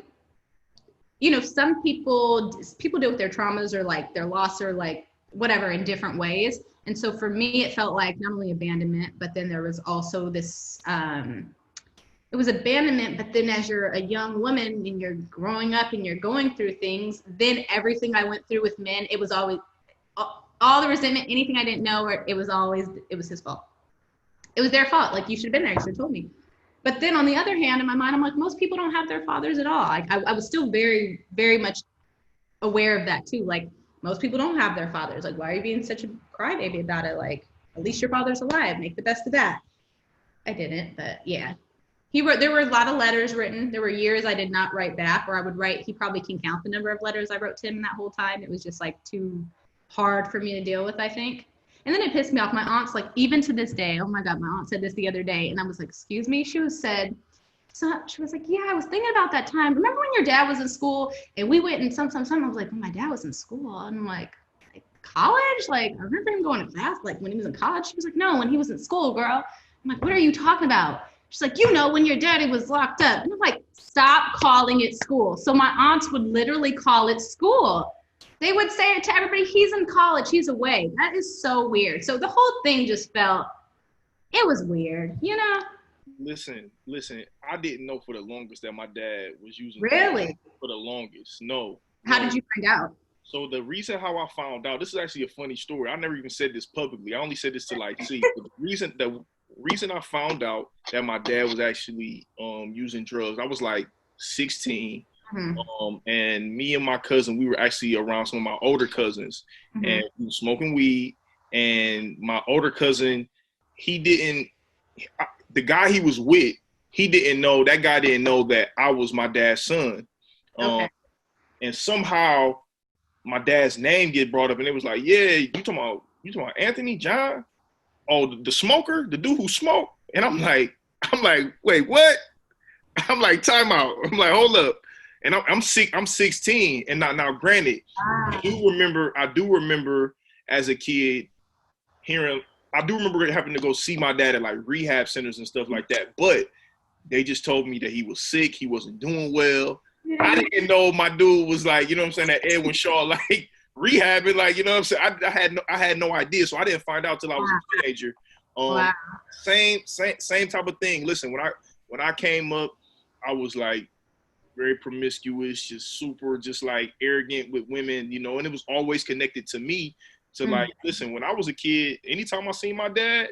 some people deal with their traumas or like their loss or like whatever in different ways. And so for me, it felt like not only abandonment, but then there was also this, it was abandonment, but then as you're a young woman and you're growing up and you're going through things, then everything I went through with men, it was always, all the resentment, anything I didn't know, it was his fault. It was their fault. Like, you should have been there. You should have told me. But then on the other hand, in my mind, I'm like, most people don't have their fathers at all. I was still very, very much aware of that too. Like, most people don't have their fathers. Like, why are you being such a crybaby about it? Like, at least your father's alive. Make the best of that. I didn't, but yeah. There were a lot of letters written. There were years I did not write back, or I would write. He probably can count the number of letters I wrote to him in that whole time. It was just like too hard for me to deal with, I think. And then it pissed me off. My aunt's like, even to this day, oh my God, my aunt said this the other day. And I was like, excuse me? She was like, yeah, I was thinking about that time. Remember when your dad was in school and we went and some. I was like, oh, my dad was in school. And I'm like college? Like, I remember him going to class, like when he was in college. She was like, no, when he was in school, girl. I'm like, what are you talking about? She's like, when your daddy was locked up. And I'm like, stop calling it school. So my aunts would literally call it school. They would say it to everybody, he's in college, he's away. That is so weird. So the whole thing just it was weird, Listen, I didn't know for the longest that my dad was using Really? For the longest. No. How did you find out? So the reason how I found out, this is actually a funny story. I never even said this publicly. I only said this to see. The reason I found out that my dad was actually using drugs, I was like 16. Mm-hmm. And me and my cousin, we were actually around some of my older cousins, mm-hmm. and we were smoking weed. And my older cousin, the guy he was with, that guy didn't know that I was my dad's son. Okay. And somehow my dad's name get brought up, and it was like, yeah, you talking about Anthony John? Oh, the smoker, the dude who smoked. And I'm like, wait, what? I'm like, time out. I'm like, hold up. And I'm 16, and now granted, I do remember as a kid I do remember having to go see my dad at like rehab centers and stuff like that. But they just told me that he was sick, he wasn't doing well. Yeah. I didn't know my dude was like, that Edwin Shaw, like rehabbing, like, I had no idea. So I didn't find out till I was a teenager. Wow. Same type of thing. Listen, when I came up, I was like very promiscuous, just super, just like arrogant with women, and it was always connected to me. So like, listen, when I was a kid, anytime I seen my dad,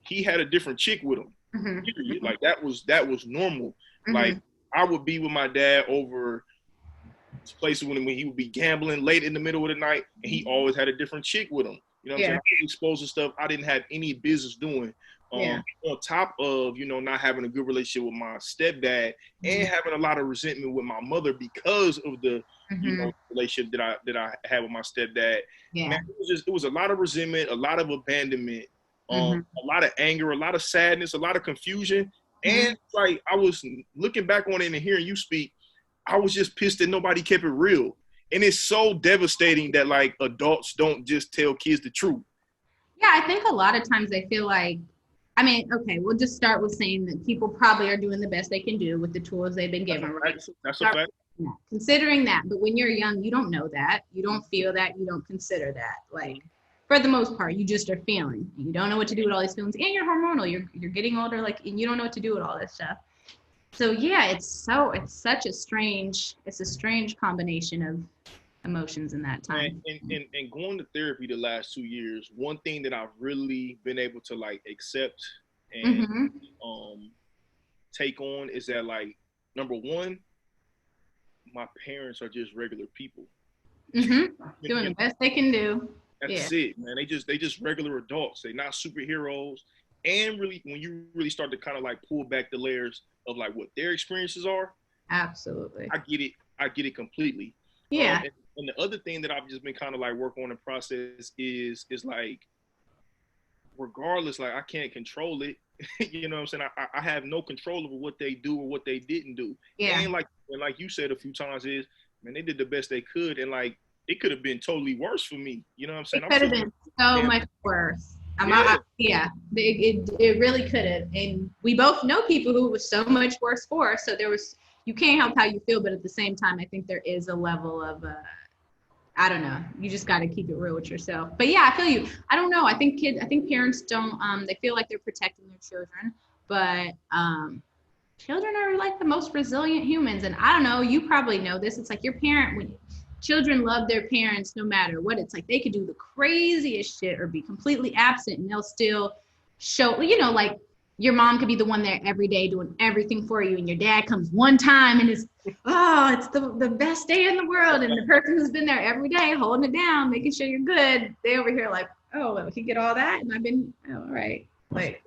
he had a different chick with him. Mm-hmm. Like that was normal. Mm-hmm. Like I would be with my dad over places when he would be gambling late in the middle of the night, and he always had a different chick with him. You know what I'm saying? I was exposed to stuff I didn't have any business doing. On top of, not having a good relationship with my stepdad, and having a lot of resentment with my mother because of the relationship that I had with my stepdad. Yeah. Man, it was a lot of resentment, a lot of abandonment, a lot of anger, a lot of sadness, a lot of confusion. And like, I was looking back on it and hearing you speak, I was just pissed that nobody kept it real. And it's so devastating that like adults don't just tell kids the truth. Yeah, I think a lot of times they feel like, okay, we'll just start with saying that people probably are doing the best they can do with the tools they've been given, right? That's a fact. Considering that, but when you're young, you don't know that. You don't feel that. You don't consider that. Like, for the most part, you just are feeling. You don't know what to do with all these feelings, and you're hormonal. You're getting older, like, and you don't know what to do with all this stuff. So yeah, it's a strange combination of emotions in that time. And going to therapy the last 2 years, one thing that I've really been able to like accept and take on is that, like, number one, my parents are just regular people. Doing the best they can do. That's it, man. They just regular adults. They're not superheroes. And really, when you really start to kind of like pull back the layers of like what their experiences are, absolutely, I get it completely. Yeah. And the other thing that I've just been kind of like working on the process is like, regardless, like I can't control it. You know what I'm saying? I have no control over what they do or what they didn't do. Yeah. And like you said a few times is, man, they did the best they could, and like it could have been totally worse for me. You know what I'm saying? It could have been so much worse. It really could have. And we both know people who it was so much worse for. So you can't help how you feel, but at the same time, I think there is a level of, I don't know. You just got to keep it real with yourself. But yeah, I feel you. I don't know. I think parents don't, they feel like they're protecting their children, but children are like the most resilient humans. And I don't know, you probably know this. It's like your parent, when children love their parents no matter what. It's like they could do the craziest shit or be completely absent and they'll still show, like your mom could be the one there every day doing everything for you, and your dad comes one time and it's the best day in the world, and the person who's been there every day holding it down, making sure you're good, they over here like, oh, well, he get all that and I've been all right. Like,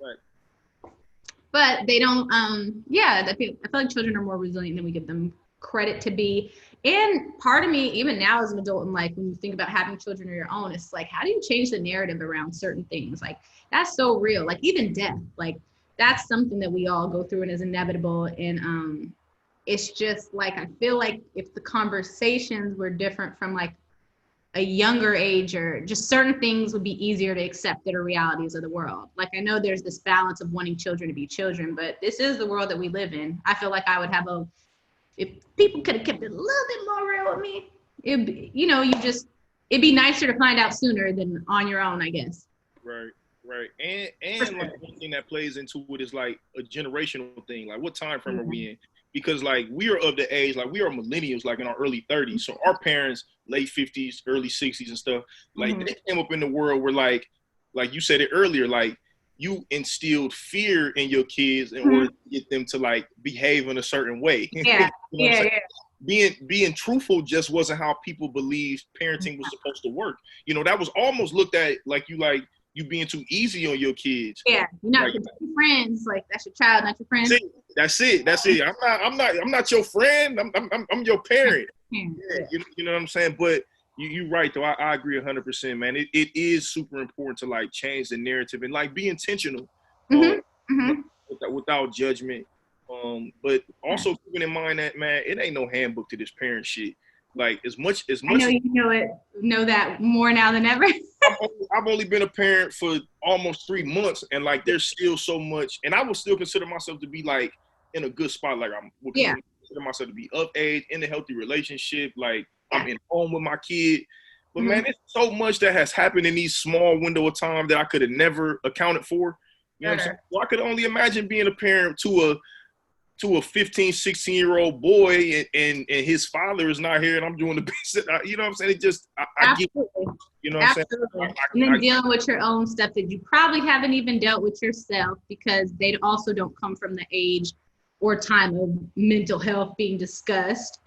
but they don't I feel like children are more resilient than we give them credit to be. And part of me, even now as an adult, and like when you think about having children of your own, it's like, how do you change the narrative around certain things? Like, that's so real. Like even death, like that's something that we all go through and is inevitable. And it's just like, I feel like if the conversations were different from like a younger age, or just certain things would be easier to accept that are realities of the world. Like, I know there's this balance of wanting children to be children, but this is the world that we live in. I feel like I would have if people could have kept it a little bit more real with me, it'd be, it'd be nicer to find out sooner than on your own, I guess. Right. And like one thing that plays into it is like a generational thing. Like, what time frame are we in? Because like we are of the age, like we are millennials, like in our early 30s. So our parents, late 50s, early 60s and stuff, like they came up in the world where like you said it earlier, like you instilled fear in your kids in order to get them to like behave in a certain way. Yeah. Being truthful just wasn't how people believed parenting was supposed to work. That was almost looked at like you being too easy on your kids. Yeah, you're not your friends. Like, that's your child, not your friend. That's it. I'm not your friend. I'm your parent. Yeah, you know what I'm saying? But you're right though. I agree 100%, man. It is super important to like change the narrative and like be intentional, without judgment. But also keeping in mind that, man, it ain't no handbook to this parent shit. Like as much. I know you know that more now than ever. I've only been a parent for almost 3 months, and like there's still so much, and I would still consider myself to be like in a good spot. Like consider myself to be of age, in a healthy relationship. Like I'm in home with my kid. But man, there's so much that has happened in these small window of time that I could have never accounted for. You know what I'm saying? So I could only imagine being a parent to a 15, 16-year-old boy and his father is not here and I'm doing the best. You know what I'm saying? It just, I get it. You know what I'm saying? And then dealing with your own stuff that you probably haven't even dealt with yourself, because they also don't come from the age or time of mental health being discussed,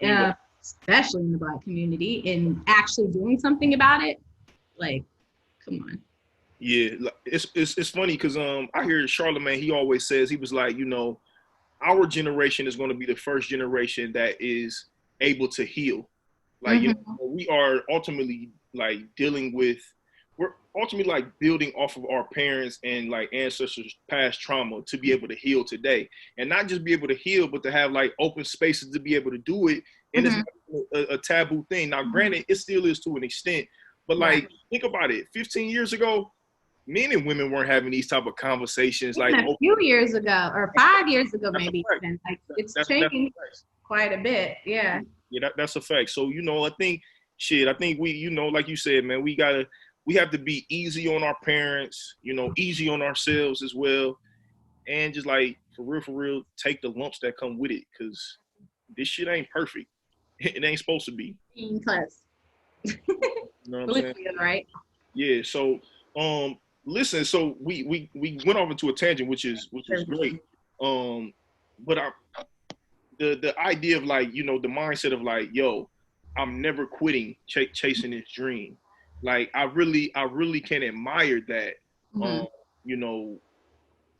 especially in the Black community, and actually doing something about it. Like, come on. Yeah, it's funny because I hear Charlamagne, he always says, he was like, our generation is going to be the first generation that is able to heal. Like, we are ultimately like we're ultimately like building off of our parents and like ancestors' past trauma to be able to heal today, and not just be able to heal, but to have like open spaces to be able to do it. And it's not a taboo thing. Now, granted, it still is to an extent, but like, think about it. 15 years ago, men and women weren't having these type of conversations. Even like a few years ago, or 5 years ago, maybe. Even. Like, it's changing quite a bit. Yeah. Yeah, that's a fact. So, I think we, like you said, man, we have to be easy on our parents, easy on ourselves as well. And just like, for real, take the lumps that come with it. Cause this shit ain't perfect. It ain't supposed to be. Close. You know what I'm saying? Right. Yeah. So, listen, so we went off into a tangent, which is great. But the idea of like, the mindset of like, yo, I'm never quitting chasing this dream. Like, I really can admire that.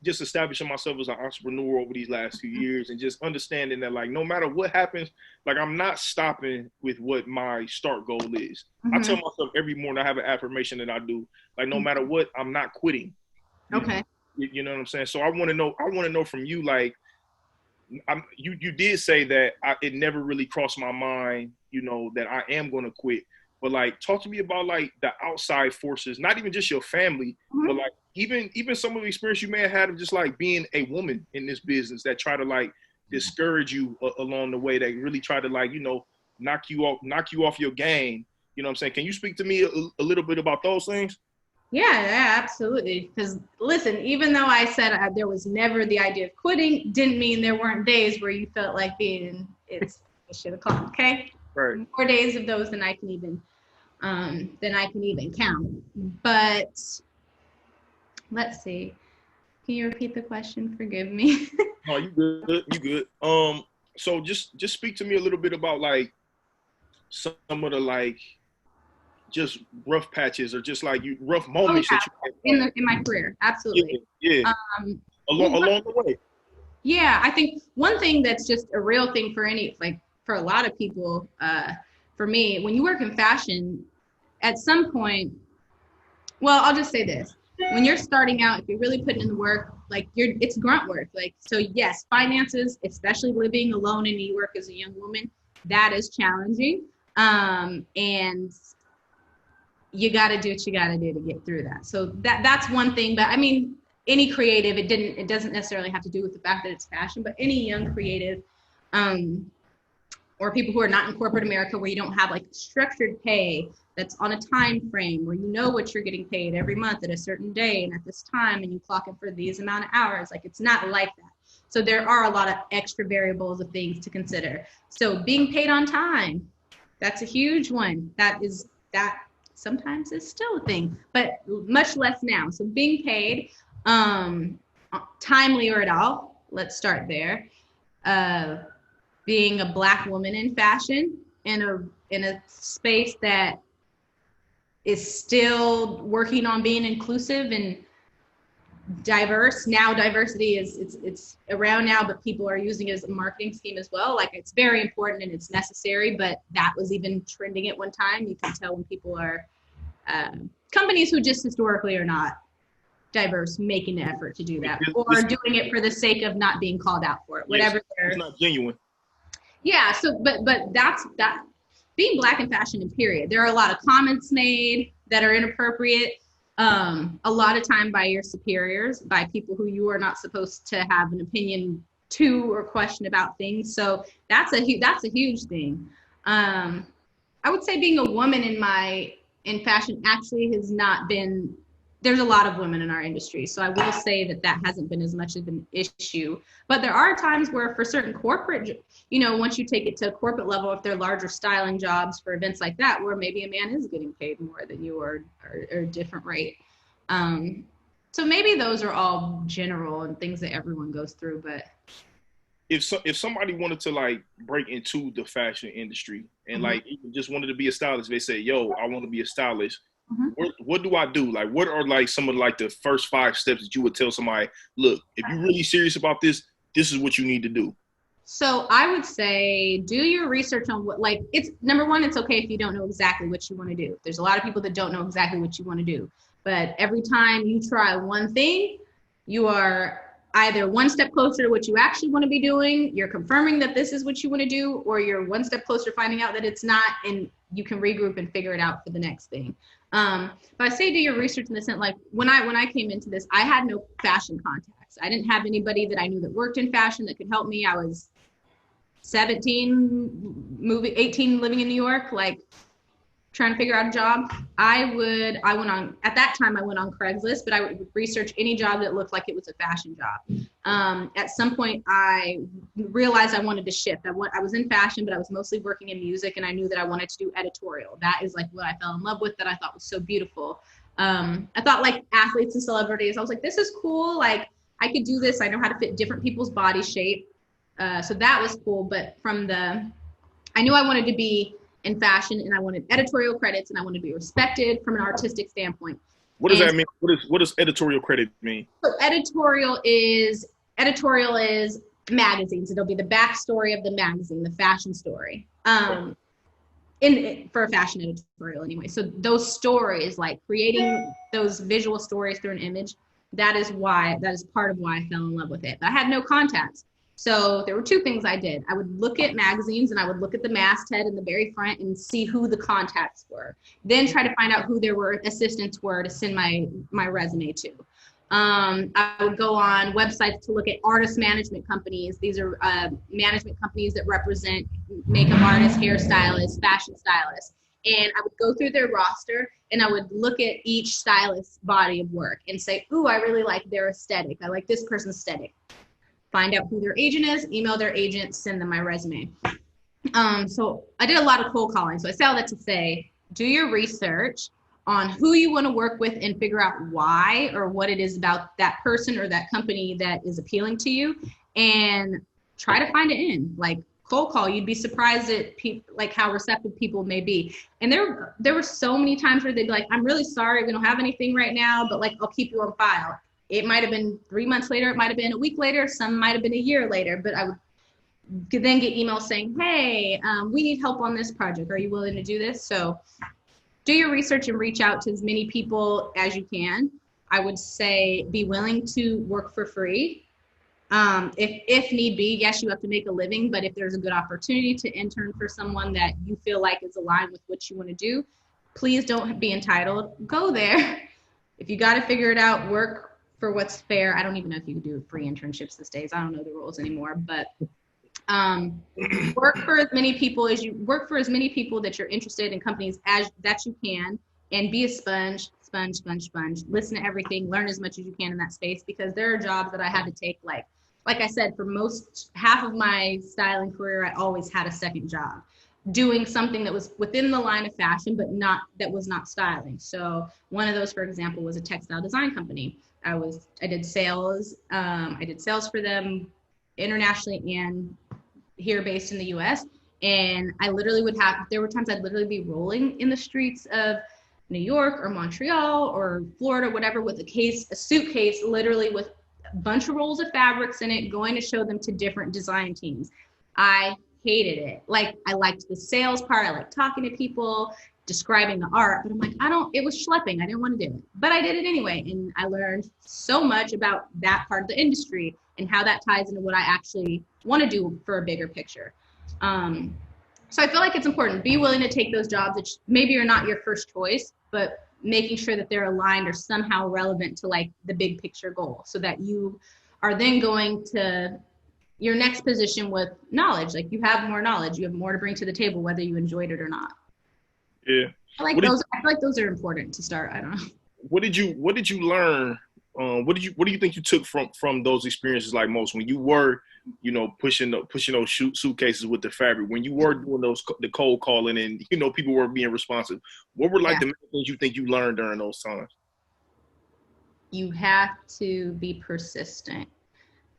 just establishing myself as an entrepreneur over these last few years, and just understanding that, like, no matter what happens, like, I'm not stopping with what my start goal is. I tell myself every morning, I have an affirmation that I do, like, no matter what, I'm not quitting. Okay. You know what I'm saying? So I want to know from you, like, you did say that it never really crossed my mind, that I am going to quit. But, like, talk to me about, like, the outside forces, not even just your family, but, like, even some of the experience you may have had of just, like, being a woman in this business that try to, like, discourage you along the way, that really try to, like, knock you off your game. You know what I'm saying? Can you speak to me a little bit about those things? Yeah, absolutely. Because listen, even though I said there was never the idea of quitting, didn't mean there weren't days where you felt like it's a shit o'clock. Okay, Right. More days of those than I can even count. But let's see. Can you repeat the question? Forgive me. No, you good. You good. So just speak to me a little bit about, like, some of the, like, just rough patches, or just, like, rough moments that you had in my career. Absolutely. Yeah. Along the way. Yeah, I think one thing that's just a real thing for for a lot of people, for me, when you work in fashion, at some point, well, I'll just say this. When you're starting out, if you're really putting in the work, like, it's grunt work. Like, so yes, finances, especially living alone in New York as a young woman, that is challenging. And you got to do what you got to do to get through that. So that's one thing. But I mean, any creative, it doesn't necessarily have to do with the fact that it's fashion, but any young creative, or people who are not in corporate America, where you don't have, like, structured pay that's on a time frame, where you know what you're getting paid every month at a certain day and at this time, and you clock in for these amount of hours. Like, it's not like that. So there are a lot of extra variables of things to consider. So being paid on time, that's a huge one. That sometimes is still a thing, but much less now. So being paid, timely or at all, let's start there. Being a Black woman in fashion in a space that is still working on being inclusive and diverse. Now diversity it's around now, but people are using it as a marketing scheme as well. Like, it's very important and it's necessary, but that was even trending at one time. You can tell when people are companies who just historically are not diverse making the effort to do that, or doing it for the sake of not being called out for it, whatever. It's not genuine. Yeah, so but that's that. Being Black in fashion, in period, there are a lot of comments made that are inappropriate, a lot of time by your superiors, by people who you are not supposed to have an opinion to or question about things. So that's a huge thing. I would say being a woman in fashion actually has not been. There's a lot of women in our industry, so I will say that hasn't been as much of an issue. But there are times where, for certain corporate, once you take it to a corporate level, if they're larger styling jobs for events like that, where maybe a man is getting paid more than you or a different rate. So maybe those are all general and things that everyone goes through. But if somebody wanted to, like, break into the fashion industry and like even just wanted to be a stylist, they say, "Yo, I want to be a stylist." What do I do? Like, what are, like, some of, like, the first 5 steps that you would tell somebody, look, if you're really serious about this, this is what you need to do? So I would say do your research on what, like, it's number one, it's okay if you don't know exactly what you want to do. There's a lot of people that don't know exactly what you want to do. But every time you try one thing, you are either one step closer to what you actually want to be doing, you're confirming that this is what you want to do, or you're one step closer to finding out that it's not, and you can regroup and figure it out for the next thing. But I say do your research in the sense, like, when I came into this, I had no fashion contacts. I didn't have anybody that I knew that worked in fashion that could help me. I was 17, 18, living in New York, like, trying to figure out a job. At that time I went on Craigslist, but I would research any job that looked like it was a fashion job. At some point I realized I wanted to shift. I was in fashion, but I was mostly working in music, and I knew that I wanted to do editorial. That is, like, what I fell in love with, that I thought was so beautiful. I thought, like, athletes and celebrities, I was like, this is cool. Like, I could do this. I know how to fit different people's body shape. So that was cool. But I knew I wanted to be in fashion, and I wanted editorial credits, and I wanted to be respected from an artistic standpoint. What does that mean? What does editorial credit mean? So editorial is magazines. It'll be the backstory of the magazine, the fashion story. For a fashion editorial anyway. So those stories, like creating those visual stories through an image, that is part of why I fell in love with it. But I had no contacts. So there were two things I did. I would look at magazines and I would look at the masthead in the very front and see who the contacts were. Then try to find out who their assistants were to send my resume to. I would go on websites to look at artist management companies. These are management companies that represent makeup artists, hairstylists, fashion stylists. And I would go through their roster and I would look at each stylist's body of work and say, ooh, I really like their aesthetic. I like this person's aesthetic. Find out who their agent is, email their agent, send them my resume. So I did a lot of cold calling. So I say all that to say, do your research on who you want to work with and figure out why or what it is about that person or that company that is appealing to you, and try to find it in. Like cold call, you'd be surprised at like how receptive people may be. And there were so many times where they'd be like, I'm really sorry, we don't have anything right now, but like I'll keep you on file. It might have been 3 months later, it might have been a week later, some might have been a year later, but I would then get emails saying, hey, we need help on this project. Are you willing to do this? So do your research and reach out to as many people as you can. I would say be willing to work for free. If need be, yes, you have to make a living, but if there's a good opportunity to intern for someone that you feel like is aligned with what you want to do, please don't be entitled. Go there. If you got to figure it out, work for what's fair. I don't even know if you can do free internships these days. I don't know the rules anymore, but work for as many people that you're interested in companies that you can, and be a sponge. Listen to everything, learn as much as you can in that space, because there are jobs that I had to take, like I said, for half of my styling career, I always had a second job doing something that was within the line of fashion, but that was not styling. So one of those, for example, was a textile design company. I did sales. I did sales for them internationally and here based in the US. And there were times I'd literally be rolling in the streets of New York or Montreal or Florida, whatever, with a suitcase, literally with a bunch of rolls of fabrics in it, going to show them to different design teams. I hated it. Like, I liked the sales part. I liked talking to people, describing the art, but I'm like, it was schlepping. I didn't want to do it, but I did it anyway. And I learned so much about that part of the industry and how that ties into what I actually want to do for a bigger picture. So I feel like it's important. Be willing to take those jobs that maybe are not your first choice, but making sure that they're aligned or somehow relevant to like the big picture goal, so that you are then going to your next position with knowledge. Like, you have more knowledge, you have more to bring to the table, whether you enjoyed it or not. Yeah. I feel like those are important to start. I don't know. What did you learn? What do you think you took from those experiences, like most, when you were, pushing those suitcases with the fabric, when you were doing the cold calling and, people were being responsive? What were the main things you think you learned during those times? You have to be persistent.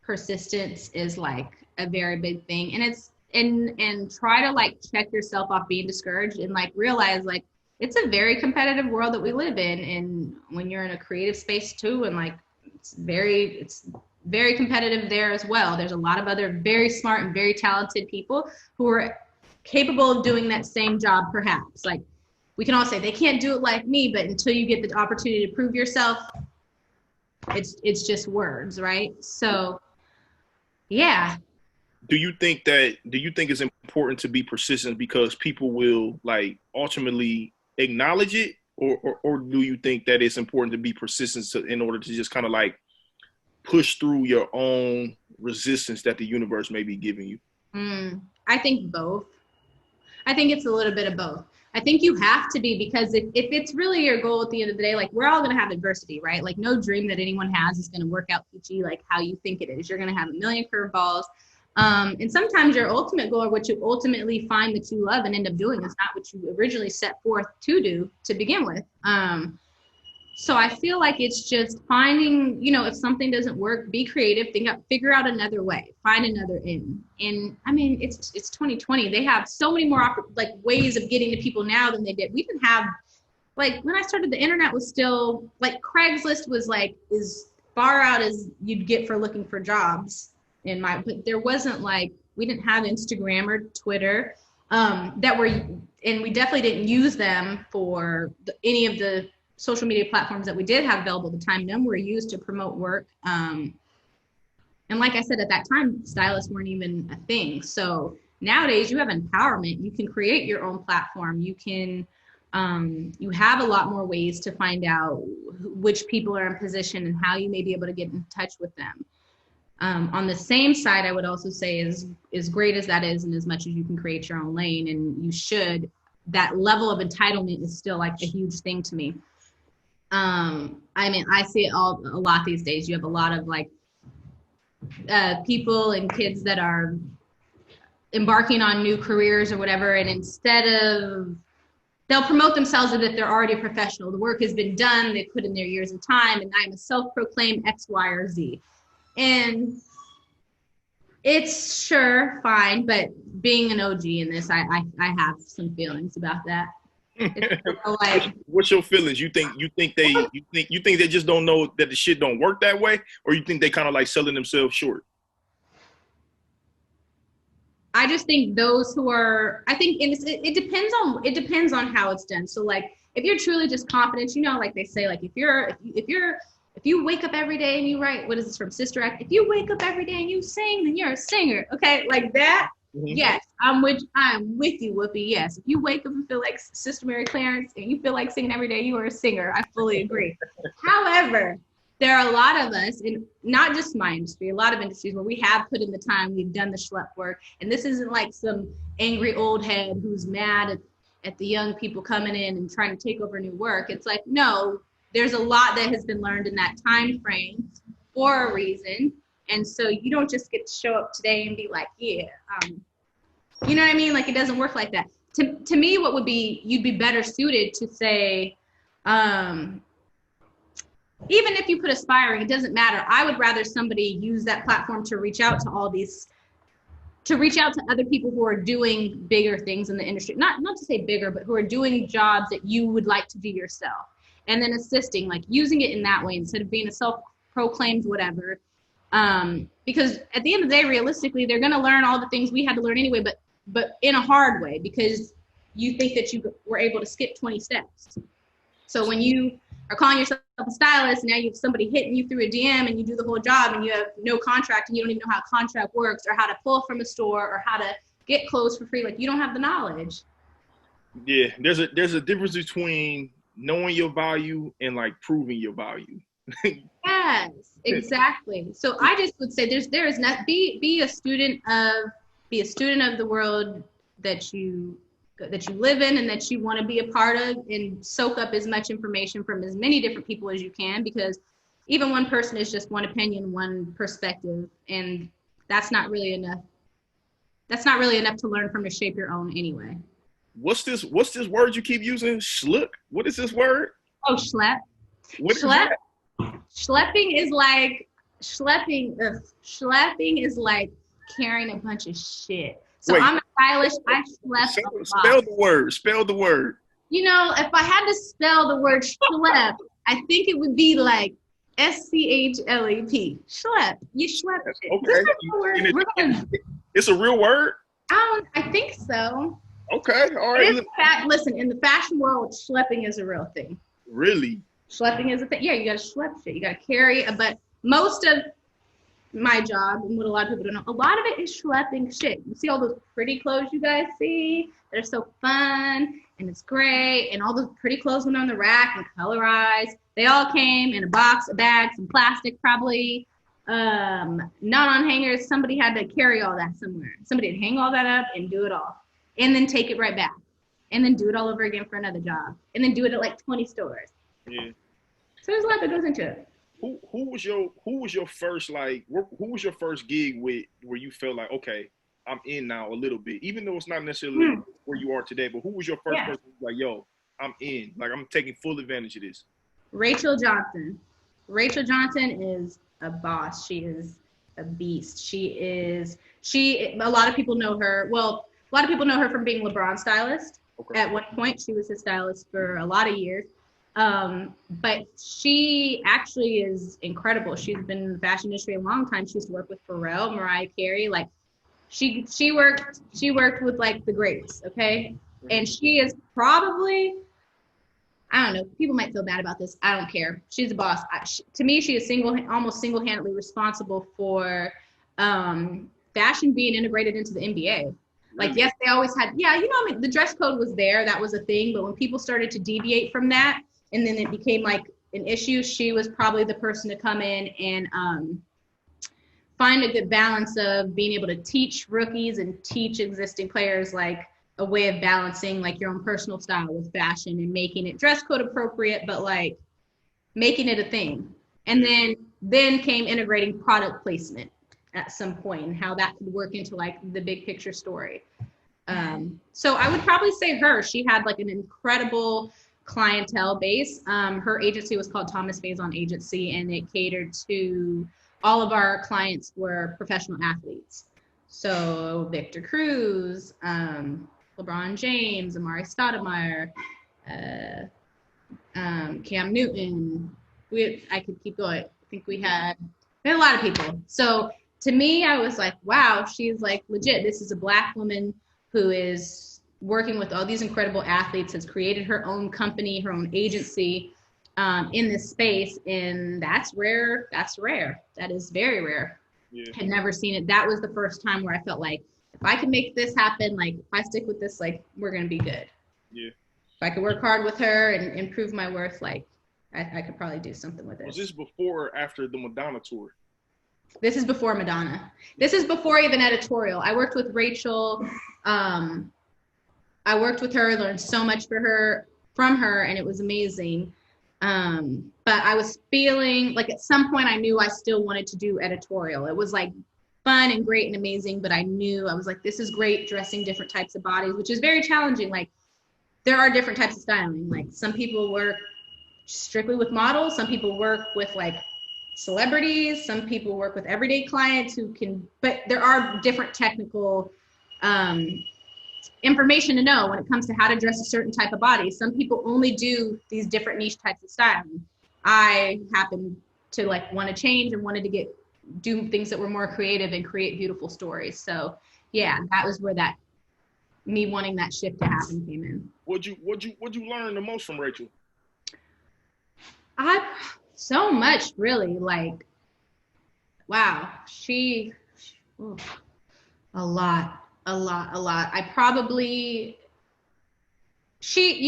Persistence is like a very big thing. And and try to like check yourself off being discouraged and like realize like it's a very competitive world that we live in. And when you're in a creative space too, and like it's very competitive there as well. There's a lot of other very smart and very talented people who are capable of doing that same job, perhaps. Like, we can all say they can't do it like me, but until you get the opportunity to prove yourself, it's just words, right? So yeah. Do you think it's important to be persistent because people will like ultimately acknowledge it, or do you think that it's important to be persistent in order to just kind of like push through your own resistance that the universe may be giving you? I think both. I think it's a little bit of both. I think you have to be, because if it's really your goal at the end of the day, like, we're all going to have adversity, right? Like, no dream that anyone has is going to work out peachy like how you think it is. You're going to have a million curveballs. And sometimes your ultimate goal, or what you ultimately find that you love and end up doing, is not what you originally set forth to do to begin with. So I feel like it's just finding, if something doesn't work, be creative, figure out another way, find another in. And I mean, it's 2020. They have so many more ways of getting to people now than they did. We didn't have like when I started, the internet was still like Craigslist was like as far out as you'd get for looking for jobs but there wasn't like, we didn't have Instagram or Twitter and we definitely didn't use them for any of the social media platforms that we did have available at the time. None were used to promote work. And like I said, at that time, stylists weren't even a thing. So nowadays you have empowerment. You can create your own platform. You can, you have a lot more ways to find out which people are in position and how you may be able to get in touch with them. On the same side, I would also say as great as that is, and as much as you can create your own lane, and you should, that level of entitlement is still like a huge thing to me. I mean, I see it a lot these days. You have a lot of like people and kids that are embarking on new careers or whatever, and instead of, they'll promote themselves as if they're already a professional. The work has been done, they put in their years of time, and I'm a self-proclaimed X, Y, or Z. And it's sure fine, but being an OG in this, I have some feelings about that. Like, what's your feelings? You think they just don't know that the shit don't work that way, or you think they kind of like selling themselves short? I just think those who are, I think it depends on how it's done. So like, if you're truly just confident, you know, like they say, like if you wake up every day and you write, what is this from Sister Act? If you wake up every day and you sing, then you're a singer. Okay, like that. Mm-hmm. Yes, I'm with you, Whoopi. Yes, if you wake up and feel like Sister Mary Clarence and you feel like singing every day, you are a singer. I fully agree. However, there are a lot of us, and not just my industry, a lot of industries where we have put in the time, we've done the schlep work, and this isn't like some angry old head who's mad at the young people coming in and trying to take over new work. It's like, no, there's a lot that has been learned in that time frame for a reason. And so you don't just get to show up today and be like, yeah, you know what I mean? Like, it doesn't work like that. To me, what would be, you'd be better suited to say, even if you put aspiring, it doesn't matter. I would rather somebody use that platform to reach out to reach out to other people who are doing bigger things in the industry. Not to say bigger, but who are doing jobs that you would like to do yourself. And then assisting, like using it in that way instead of being a self-proclaimed whatever. Because at the end of the day, realistically, they're going to learn all the things we had to learn anyway, but in a hard way, because you think that you were able to skip 20 steps. So when you are calling yourself a stylist, now you have somebody hitting you through a DM and you do the whole job and you have no contract and you don't even know how a contract works or how to pull from a store or how to get clothes for free. Like, you don't have the knowledge. Yeah, there's a difference between knowing your value and like proving your value. Yes, exactly. So I just would say there is not, be a student of the world that you live in and that you want to be a part of, and soak up as much information from as many different people as you can, because even one person is just one opinion, one perspective, and that's not really enough. That's not really enough to learn from to shape your own anyway. What's this word you keep using? Schluck? What is this word? Oh, schlep. What is that? Schlepping is like carrying a bunch of shit. So wait, I'm a stylist. I schlep a lot. Spell the word. You know, if I had to spell the word schlep, I think it would be like SCHLEP. Schlep. You schlep shit. Okay. It's a real word? I think so. Okay, all right. Listen, in the fashion world, schlepping is a real thing. Really? Schlepping is a thing. Yeah, you got to schlep shit. You got to carry. But most of my job, and what a lot of people don't know, a lot of it is schlepping shit. You see all those pretty clothes you guys see? They're so fun, and it's great, and all those pretty clothes went on the rack and colorized. They all came in a box, a bag, some plastic probably. Not on hangers. Somebody had to carry all that somewhere. Somebody would hang all that up and do it all, and then take it right back, and then do it all over again for another job, and then do it at like 20 stores. Yeah. So there's a lot that goes into it. Who was your first, like, who was your first gig with where you felt like, okay, I'm in now a little bit, even though it's not necessarily where you are today, but who was your first person who was like, yo, I'm in, like, I'm taking full advantage of this? Rachel Johnson. Rachel Johnson is a boss. She is a beast. A lot of people know her. Well, a lot of people know her from being LeBron's stylist. Okay. At one point, she was his stylist for a lot of years. But she actually is incredible. She's been in the fashion industry a long time. She used to work with Pharrell, Mariah Carey. Like she worked with like the greats, okay? And she is probably, I don't know, people might feel bad about this. I don't care. She's a boss. To me, she is almost single-handedly responsible for fashion being integrated into the NBA. Like, yes, they always had, yeah, you know, I mean, the dress code was there. That was a thing. But when people started to deviate from that, and then it became like an issue, she was probably the person to come in and find a good balance of being able to teach rookies and teach existing players like a way of balancing like your own personal style with fashion and making it dress code appropriate, but like making it a thing. And then came integrating product placement at some point and how that could work into like the big picture story. So I would probably say her. She had like an incredible clientele base. Her agency was called Thomas Faison Agency, and it catered to all of our clients were professional athletes. So Victor Cruz, LeBron James, Amari Stoudemire, Cam Newton. I could keep going. I think we had a lot of people. So to me, I was like, wow, she's like legit. This is a Black woman who is working with all these incredible athletes, has created her own company, her own agency in this space. And that's rare. That's rare. That is very rare. Yeah. Had never seen it. That was the first time where I felt like, if I can make this happen, like if I stick with this, like we're going to be good. Yeah. If I could work hard with her and improve my worth, like I could probably do something with it. Was this before or after the Madonna tour? This is before Madonna. This is before even editorial. I worked with Rachel. I worked with her, learned so much from her, and it was amazing. But I was feeling like at some point I knew I still wanted to do editorial. It was like fun and great and amazing, but I knew I was like, this is great dressing different types of bodies, which is very challenging. Like there are different types of styling. Like some people work strictly with models. Some people work with like celebrities. Some people work with everyday clients but there are different technical information to know when it comes to how to dress a certain type of body. Some people only do these different niche types of styling. I happen to like want to change and wanted to do things that were more creative and create beautiful stories. So yeah, that was where me wanting that shift to happen came in. What'd you learn the most from Rachel? So much, really. Like, wow, a lot. You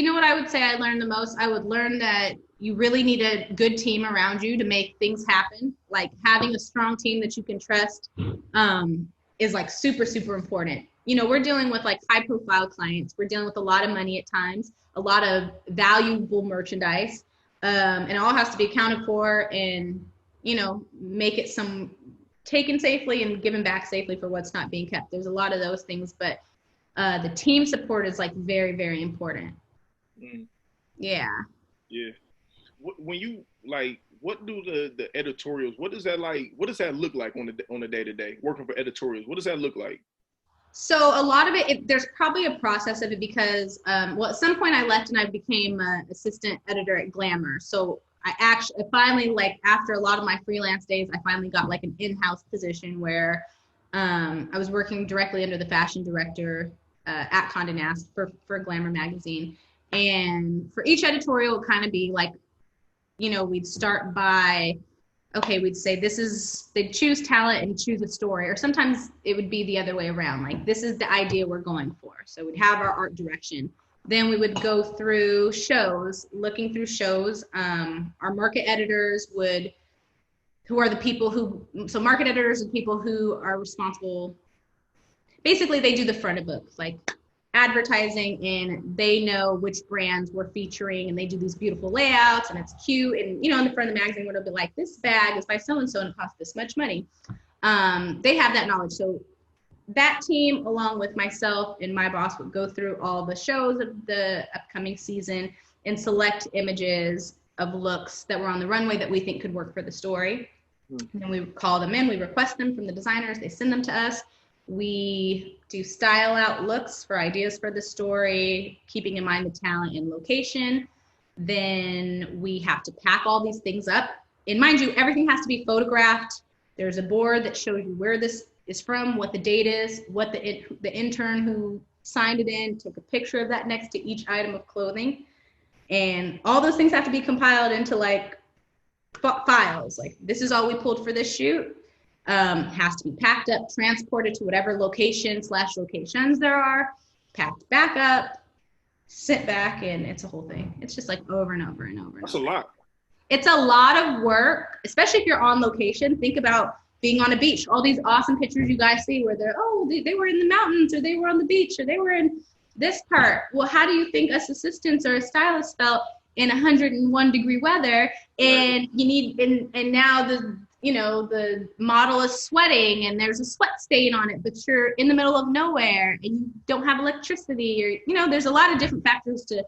know what I would say I learned the most? I would learn that you really need a good team around you to make things happen. Like having a strong team that you can trust is like super, super important. You know, we're dealing with like high profile clients. We're dealing with a lot of money at times, a lot of valuable merchandise, and it all has to be accounted for and, you know, make it taken safely and given back safely for what's not being kept. There's a lot of those things, but the team support is like very, very important. Yeah. Yeah. When you like, what do the editorials? What does that look like on a day to day working for editorials? What does that look like? So a lot of it, there's probably a process of it because, at some point I left and I became an assistant editor at Glamour. So I finally, like after a lot of my freelance days, I finally got like an in-house position where I was working directly under the fashion director at Conde Nast for Glamour magazine. And for each editorial, it would kind of be like, you know, we'd start by, okay, we'd say they'd choose talent and choose a story, or sometimes it would be the other way around. Like, this is the idea we're going for. So we'd have our art direction. Then we would go through shows, looking through shows. Our market editors who are the people so market editors are people who are responsible. Basically, they do the front of books, like advertising, and they know which brands we're featuring, and they do these beautiful layouts, and it's cute. And, you know, in the front of the magazine, it'll be like, this bag is by so-and-so and it costs this much money. They have that knowledge. So that team, along with myself and my boss, would go through all the shows of the upcoming season and select images of looks that were on the runway that we think could work for the story. And then we call them in, we request them from the designers, they send them to us. We do style out looks for ideas for the story, keeping in mind the talent and location. Then we have to pack all these things up. And mind you, everything has to be photographed. There's a board that shows you where this is from, what the date is, what the intern who signed it in took a picture of that next to each item of clothing. And all those things have to be compiled into like files. Like, this is all we pulled for this shoot. Has to be packed up, transported to whatever location/locations there are, packed back up, sent back, and it's a whole thing. It's just like over and over and over. That's a lot. It's a lot of work, especially if you're on location. Think about being on a beach. All these awesome pictures you guys see where they were in the mountains, or they were on the beach, or they were in this part. Well, how do you think us assistants or a stylist felt in 101-degree weather? And you need, and now the model is sweating and there's a sweat stain on it, but you're in the middle of nowhere and you don't have electricity, or, there's a lot of different factors to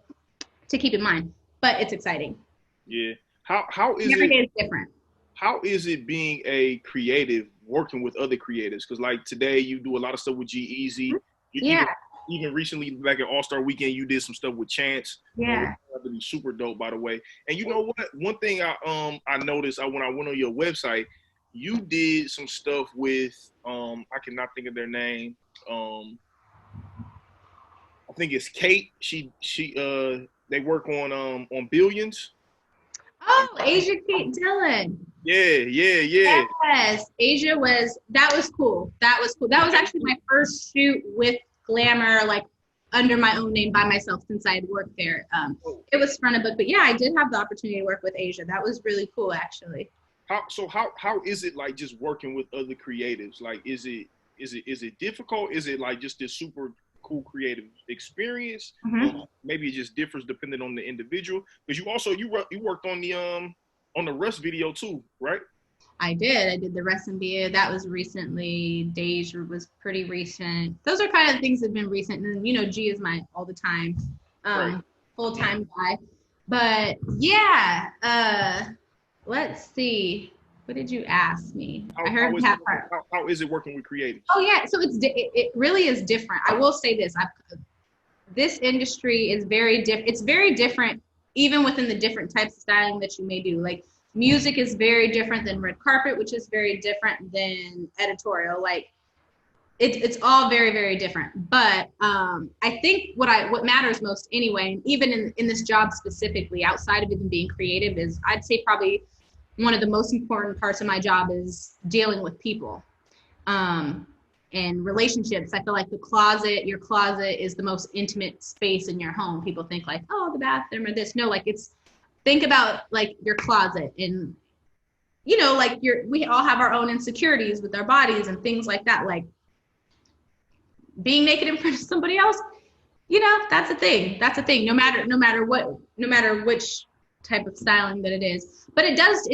keep in mind, but it's exciting. Yeah. How is Every it? day is different. How is it being a creative, working with other creatives? Because like today you do a lot of stuff with G-Eazy. Yeah. Even recently, back at All-Star Weekend, you did some stuff with Chance. Yeah. That be super dope, by the way. And you know what? One thing I noticed when I went on your website, you did some stuff with I cannot think of their name. I think it's Kate. She they work on Billions. Oh, Asia Kate Dillon. Yeah. Yes, Asia that was cool. That was actually my first shoot with Glamour, like under my own name by myself, since I had worked there. It was front of book, but yeah, I did have the opportunity to work with Asia. That was really cool, actually. How is it like just working with other creatives? Like, is it difficult? Is it like just this super cool creative experience? Mm-hmm. Maybe it just differs depending on the individual. Because you worked on the Rust video too, right? I did the Rust video. That was recently. Stayj was pretty recent. Those are kind of things that have been recent. And G is my all the time Right. full-time guy. But yeah, let's see. What did you ask me? I heard that part. How is it working with creatives? Oh yeah, so it really is different. I will say this: this industry is very different. It's very different, even within the different types of styling that you may do. Like, music is very different than red carpet, which is very different than editorial. Like, it's all very, very different. But I think what matters most anyway, and even in this job specifically, outside of even being creative, is I'd say probably one of the most important parts of my job is dealing with people and relationships. I feel like your closet is the most intimate space in your home. People think like, oh, the bathroom or this. No, like, think about like your closet, and like we all have our own insecurities with our bodies and things like that. Like, being naked in front of somebody else, that's a thing. No matter which type of styling that it is. But it does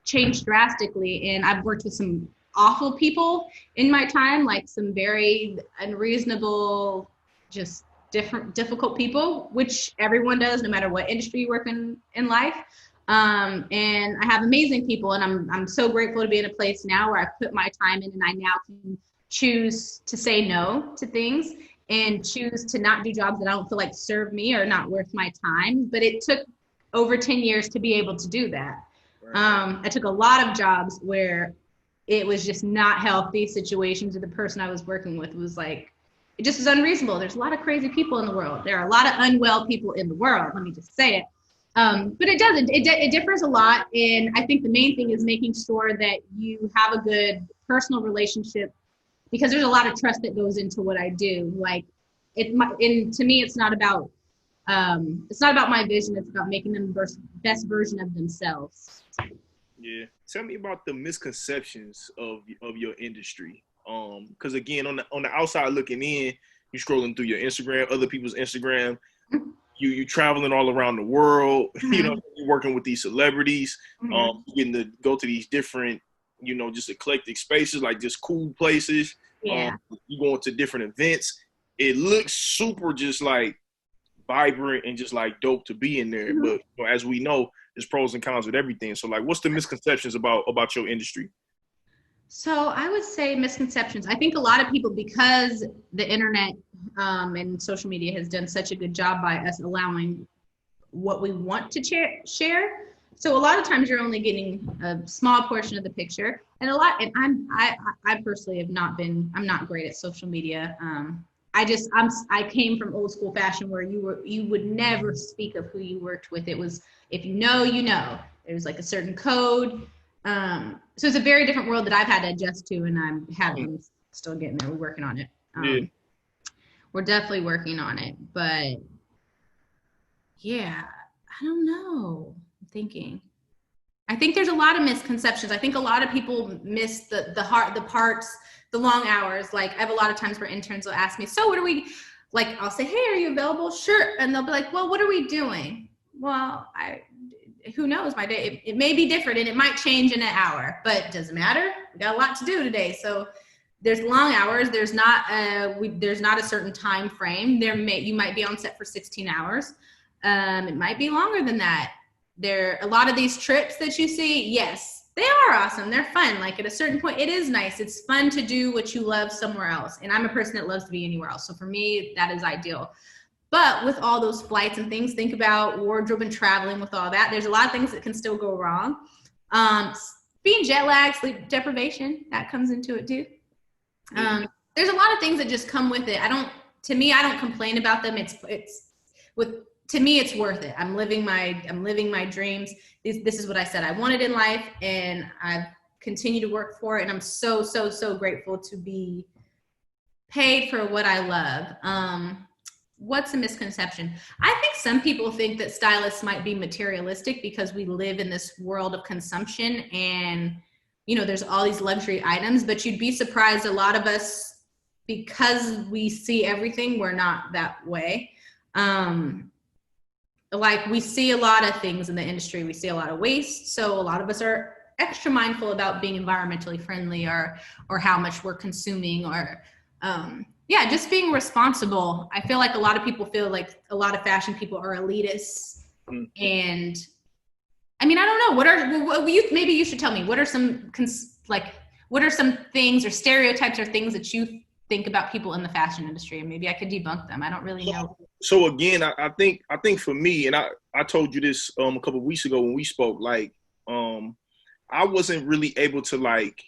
change drastically. And I've worked with some awful people in my time, like some very unreasonable, just difficult people, which everyone does, no matter what industry you work in life. And I have amazing people, and I'm so grateful to be in a place now where I put my time in, and I now can choose to say no to things and choose to not do jobs that I don't feel like serve me or not worth my time. But it took over 10 years to be able to do that. Right. I took a lot of jobs where it was just not healthy situations, or the person I was working with was like, it just was unreasonable. There's a lot of crazy people in the world. There are a lot of unwell people in the world. Let me just say it. But it differs a lot. And I think the main thing is making sure that you have a good personal relationship, because there's a lot of trust that goes into what I do. Like, to me, it's not about my vision. It's about making them the best version of themselves. Yeah. Tell me about the misconceptions of your industry. Because again, on the outside looking in, you're scrolling through your Instagram, other people's Instagram. You traveling all around the world. Mm-hmm. You're working with these celebrities. Mm-hmm. Getting to go to these different, just eclectic spaces, like just cool places. Yeah. You going to different events. It looks super just like vibrant and just like dope to be in there. Mm-hmm. But as we know, there's pros and cons with everything. So like, what's the misconceptions about your industry? So I would say misconceptions. I think a lot of people, because the internet and social media has done such a good job by us allowing what we want to share. So a lot of times you're only getting a small portion of the picture, and I personally have not been. I'm not great at social media. I came from old school fashion where you would never speak of who you worked with. It was, if you know, you know. There's like a certain code. So it's a very different world that I've had to adjust to, and I'm still getting there. We're working on it. Yeah. We're definitely working on it, but yeah, I don't know. I'm thinking. I think there's a lot of misconceptions. I think a lot of people miss the parts, the long hours. Like, I have a lot of times where interns will ask me, so what are we, like, I'll say, hey, are you available? Sure. And they'll be like, well, what are we doing? Well, who knows, my day, it may be different and it might change in an hour, but it doesn't matter. We got a lot to do today. So there's long hours. There's not a certain time frame. You might be on set for 16 hours. It might be longer than that. A lot of these trips that you see, yes, they are awesome. They're fun. Like, at a certain point, it is nice. It's fun to do what you love somewhere else. And I'm a person that loves to be anywhere else. So for me, that is ideal. But with all those flights and things, think about wardrobe and traveling with all that. There's a lot of things that can still go wrong. Being jet lagged, sleep deprivation, that comes into it too. There's a lot of things that just come with it. I don't complain about them. To me, it's worth it. I'm living my dreams. This is what I said I wanted in life, and I've continued to work for it. And I'm so, so, so grateful to be paid for what I love. What's a misconception? I think some people think that stylists might be materialistic because we live in this world of consumption, and there's all these luxury items, but you'd be surprised, a lot of us, because we see everything, we're not that way. Like, we see a lot of things in the industry. We see a lot of waste. So a lot of us are extra mindful about being environmentally friendly or how much we're consuming, or just being responsible. I feel like a lot of people feel like a lot of fashion people are elitists. And I mean, I don't know. Maybe you should tell me, what are some things or stereotypes or things that you think about people in the fashion industry, and maybe I could debunk them. I don't really know. So again, I think for me, and I told you this a couple of weeks ago when we spoke, like, I wasn't really able to, like,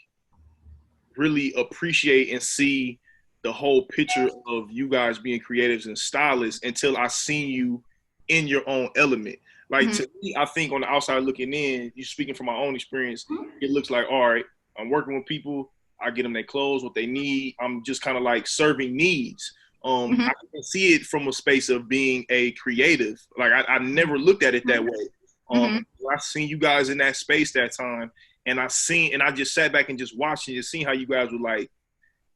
really appreciate and see the whole picture of you guys being creatives and stylists until I seen you in your own element. Like, to me, I think on the outside looking in, you speaking from my own experience, it looks like, all right, I'm working with people, I get them their clothes, what they need. I'm just kind of like serving needs. I can see it from a space of being a creative. Like, I never looked at it that way. I seen you guys in that space that time, and I just sat back and just watched and just seen how you guys would, like,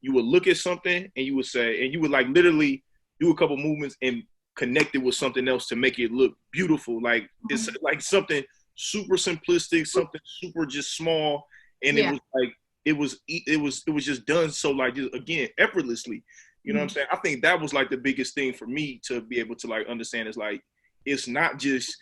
you would look at something and you would say, and you would, like, literally do a couple movements and connect it with something else to make it look beautiful. Like, it's like something super simplistic, something super just small, and it was like, it was just done so, like, just, again, effortlessly. You know what I'm saying? I think that was, like, the biggest thing for me to be able to, like, understand is, like, it's not just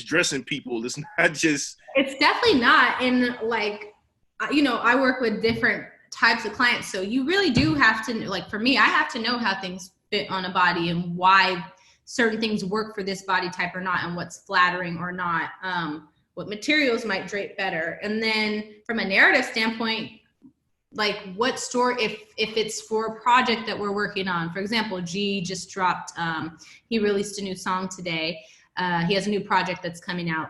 dressing people. It's not just. It's definitely not. And, like, I work with different types of clients, so you really do have to, like, for me, I have to know how things fit on a body and why certain things work for this body type or not, and what's flattering or not. What materials might drape better. And then from a narrative standpoint, like, what story, if it's for a project that we're working on. For example, G just dropped, he released a new song today. He has a new project that's coming out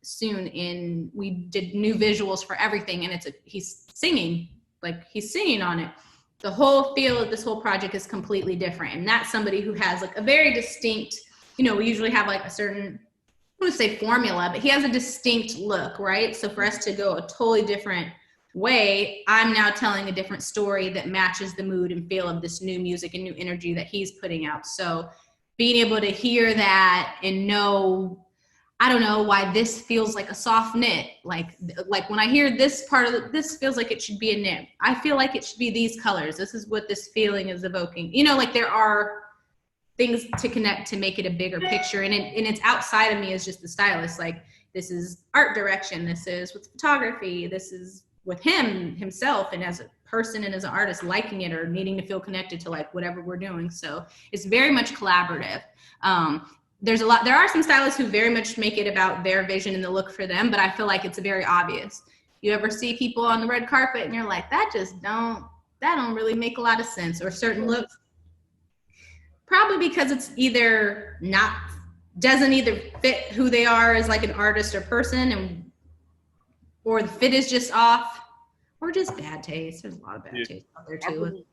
soon, and we did new visuals for everything, and he's singing on it. The whole feel of this whole project is completely different, and that's somebody who has, like, a very distinct, we usually have, like, a certain, I wouldn't say formula, but he has a distinct look, right? So for us to go a totally different way, I'm now telling a different story that matches the mood and feel of this new music and new energy that he's putting out. So being able to hear that and know, I don't know, why this feels like a soft knit. Like when I hear this part of this feels like it should be a knit. I feel like it should be these colors. This is what this feeling is evoking. Like, there are things to connect to make it a bigger picture, and it's outside of me as just the stylist. Like, this is art direction, this is with photography, this is with himself and as a person and as an artist liking it or needing to feel connected to like whatever we're doing. So it's very much collaborative. There are some stylists who very much make it about their vision and the look for them, but I feel like it's very obvious. You ever see people on the red carpet and you're like, that don't really make a lot of sense, or certain looks, probably because it's either doesn't either fit who they are as like an artist or person, or the fit is just off, or just bad taste. There's a lot of bad taste out there too.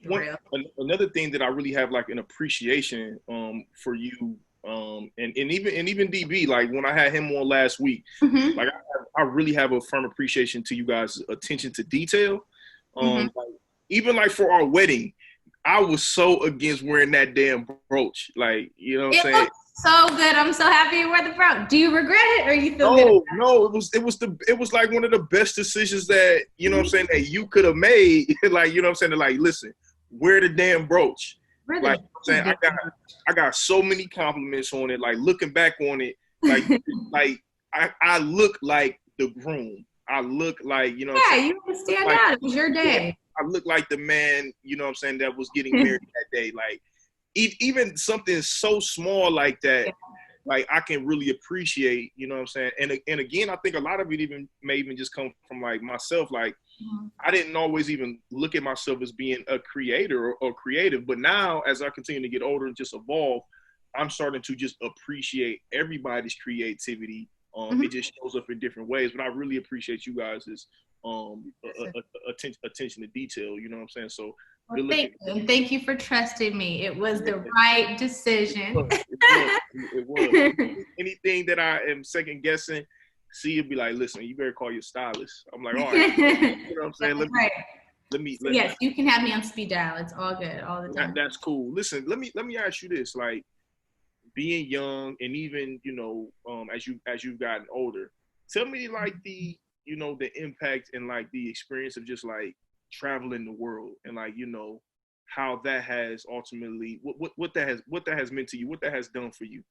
Another thing that I really have like an appreciation for you, and even DB, like when I had him on last week, like I really have a firm appreciation to you guys' attention to detail. Like, even like for our wedding, I was so against wearing that damn brooch. Like, you know what I'm saying? So good. I'm so happy you wore the brooch. Do you regret it, or you feel good? No, it was like one of the best decisions that, you know what I'm saying, that you could have made. Like, you know what I'm saying? Like, listen, wear the damn brooch. Really? Like, you know what I'm saying, I got so many compliments on it. Like, looking back on it, like like I look like the groom. I look like, you know what I'm saying? You can stand out. It was your day. I look like the man, you know what I'm saying, that was getting married that day. Like, even something so small like that, like I can really appreciate, you know what I'm saying? And again, I think a lot of it may even just come from like myself. Like, I didn't always even look at myself as being a creator or creative. But now, as I continue to get older and just evolve, I'm starting to just appreciate everybody's creativity. It just shows up in different ways. But I really appreciate you guys' attention to detail, you know what I'm saying? So well, thank you for trusting me. It was the right decision. It was. Anything that I am second guessing, you'll be like, listen, you better call your stylist. I'm like, all right. You know what I'm saying? Let me. Yes, you can have me on speed dial. It's all good all the time. That's cool. Listen, let me ask you this. Like, being young and even, you know, as you've gotten older, tell me like the impact and like the experience of just like traveling the world, and like, you know, how that has ultimately what that has meant to you, what that has done for you.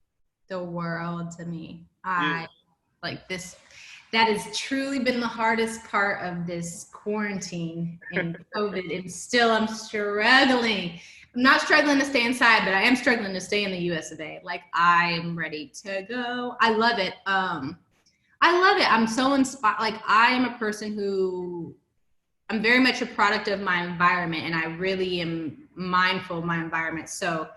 The world to me. Like this, that has truly been the hardest part of this quarantine and COVID, and still I'm struggling. I'm not struggling to stay inside, but I am struggling to stay in the US of A. Like, I am ready to go. I love it. I'm so inspired. Like, I am a person who, I'm very much a product of my environment, and I really am mindful of my environment. So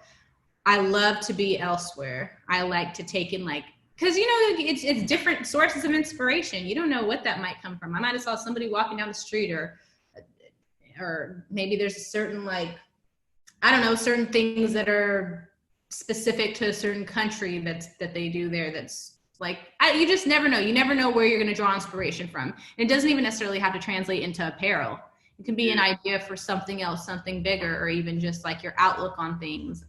I love to be elsewhere. I like to take in, like, because, you know, it's different sources of inspiration. You don't know what that might come from. I might have saw somebody walking down the street, or maybe there's a certain, like, I don't know, certain things that are specific to a certain country that they do there. That's like, you just never know. You never know where you're going to draw inspiration from. And it doesn't even necessarily have to translate into apparel. It can be an idea for something else, something bigger, or even just like your outlook on things.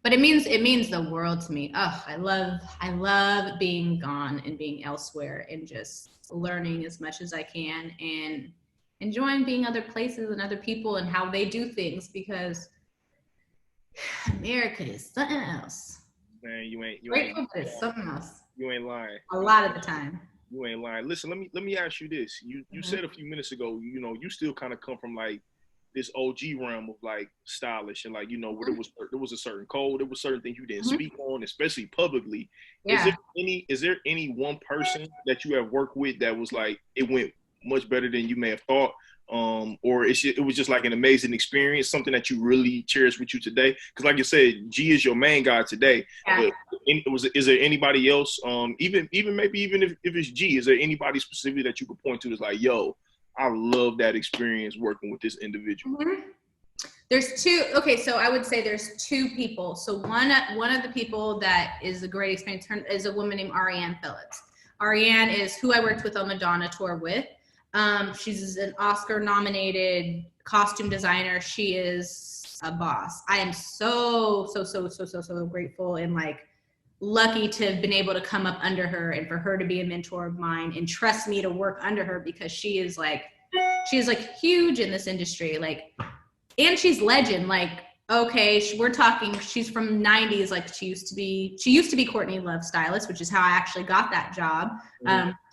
But it means the world to me. Oh, I love being gone and being elsewhere and just learning as much as I can and enjoying being other places and other people and how they do things, because America is something else. Man, you ain't something else. You ain't lying. A lot of the time. You ain't lying. Listen, let me ask you this. You said a few minutes ago, you know, you still kind of come from like this OG realm of like stylish, and like, you know, where there was a certain code, there was certain things you didn't speak on, especially publicly. Yeah. Is there any one person that you have worked with that was like, it went much better than you may have thought, or it was just like an amazing experience, something that you really cherish with you today? Because like you said, G is your main guy today. Yeah. But is there anybody else, even if it's G, is there anybody specifically that you could point to that's like, yo, I love that experience working with this individual? There's two. Okay, so I would say there's two people. So one of the people that is a great experience is a woman named Ariane Phillips. Ariane is who I worked with on Madonna tour with. She's an Oscar-nominated costume designer. She is a boss. I am so grateful and like lucky to have been able to come up under her and for her to be a mentor of mine and trust me to work under her, because she is like huge in this industry. Like, and she's legend. Like, okay, we're talking, she's from 90s. Like, she used to be Courtney Love Stylist, which is how I actually got that job.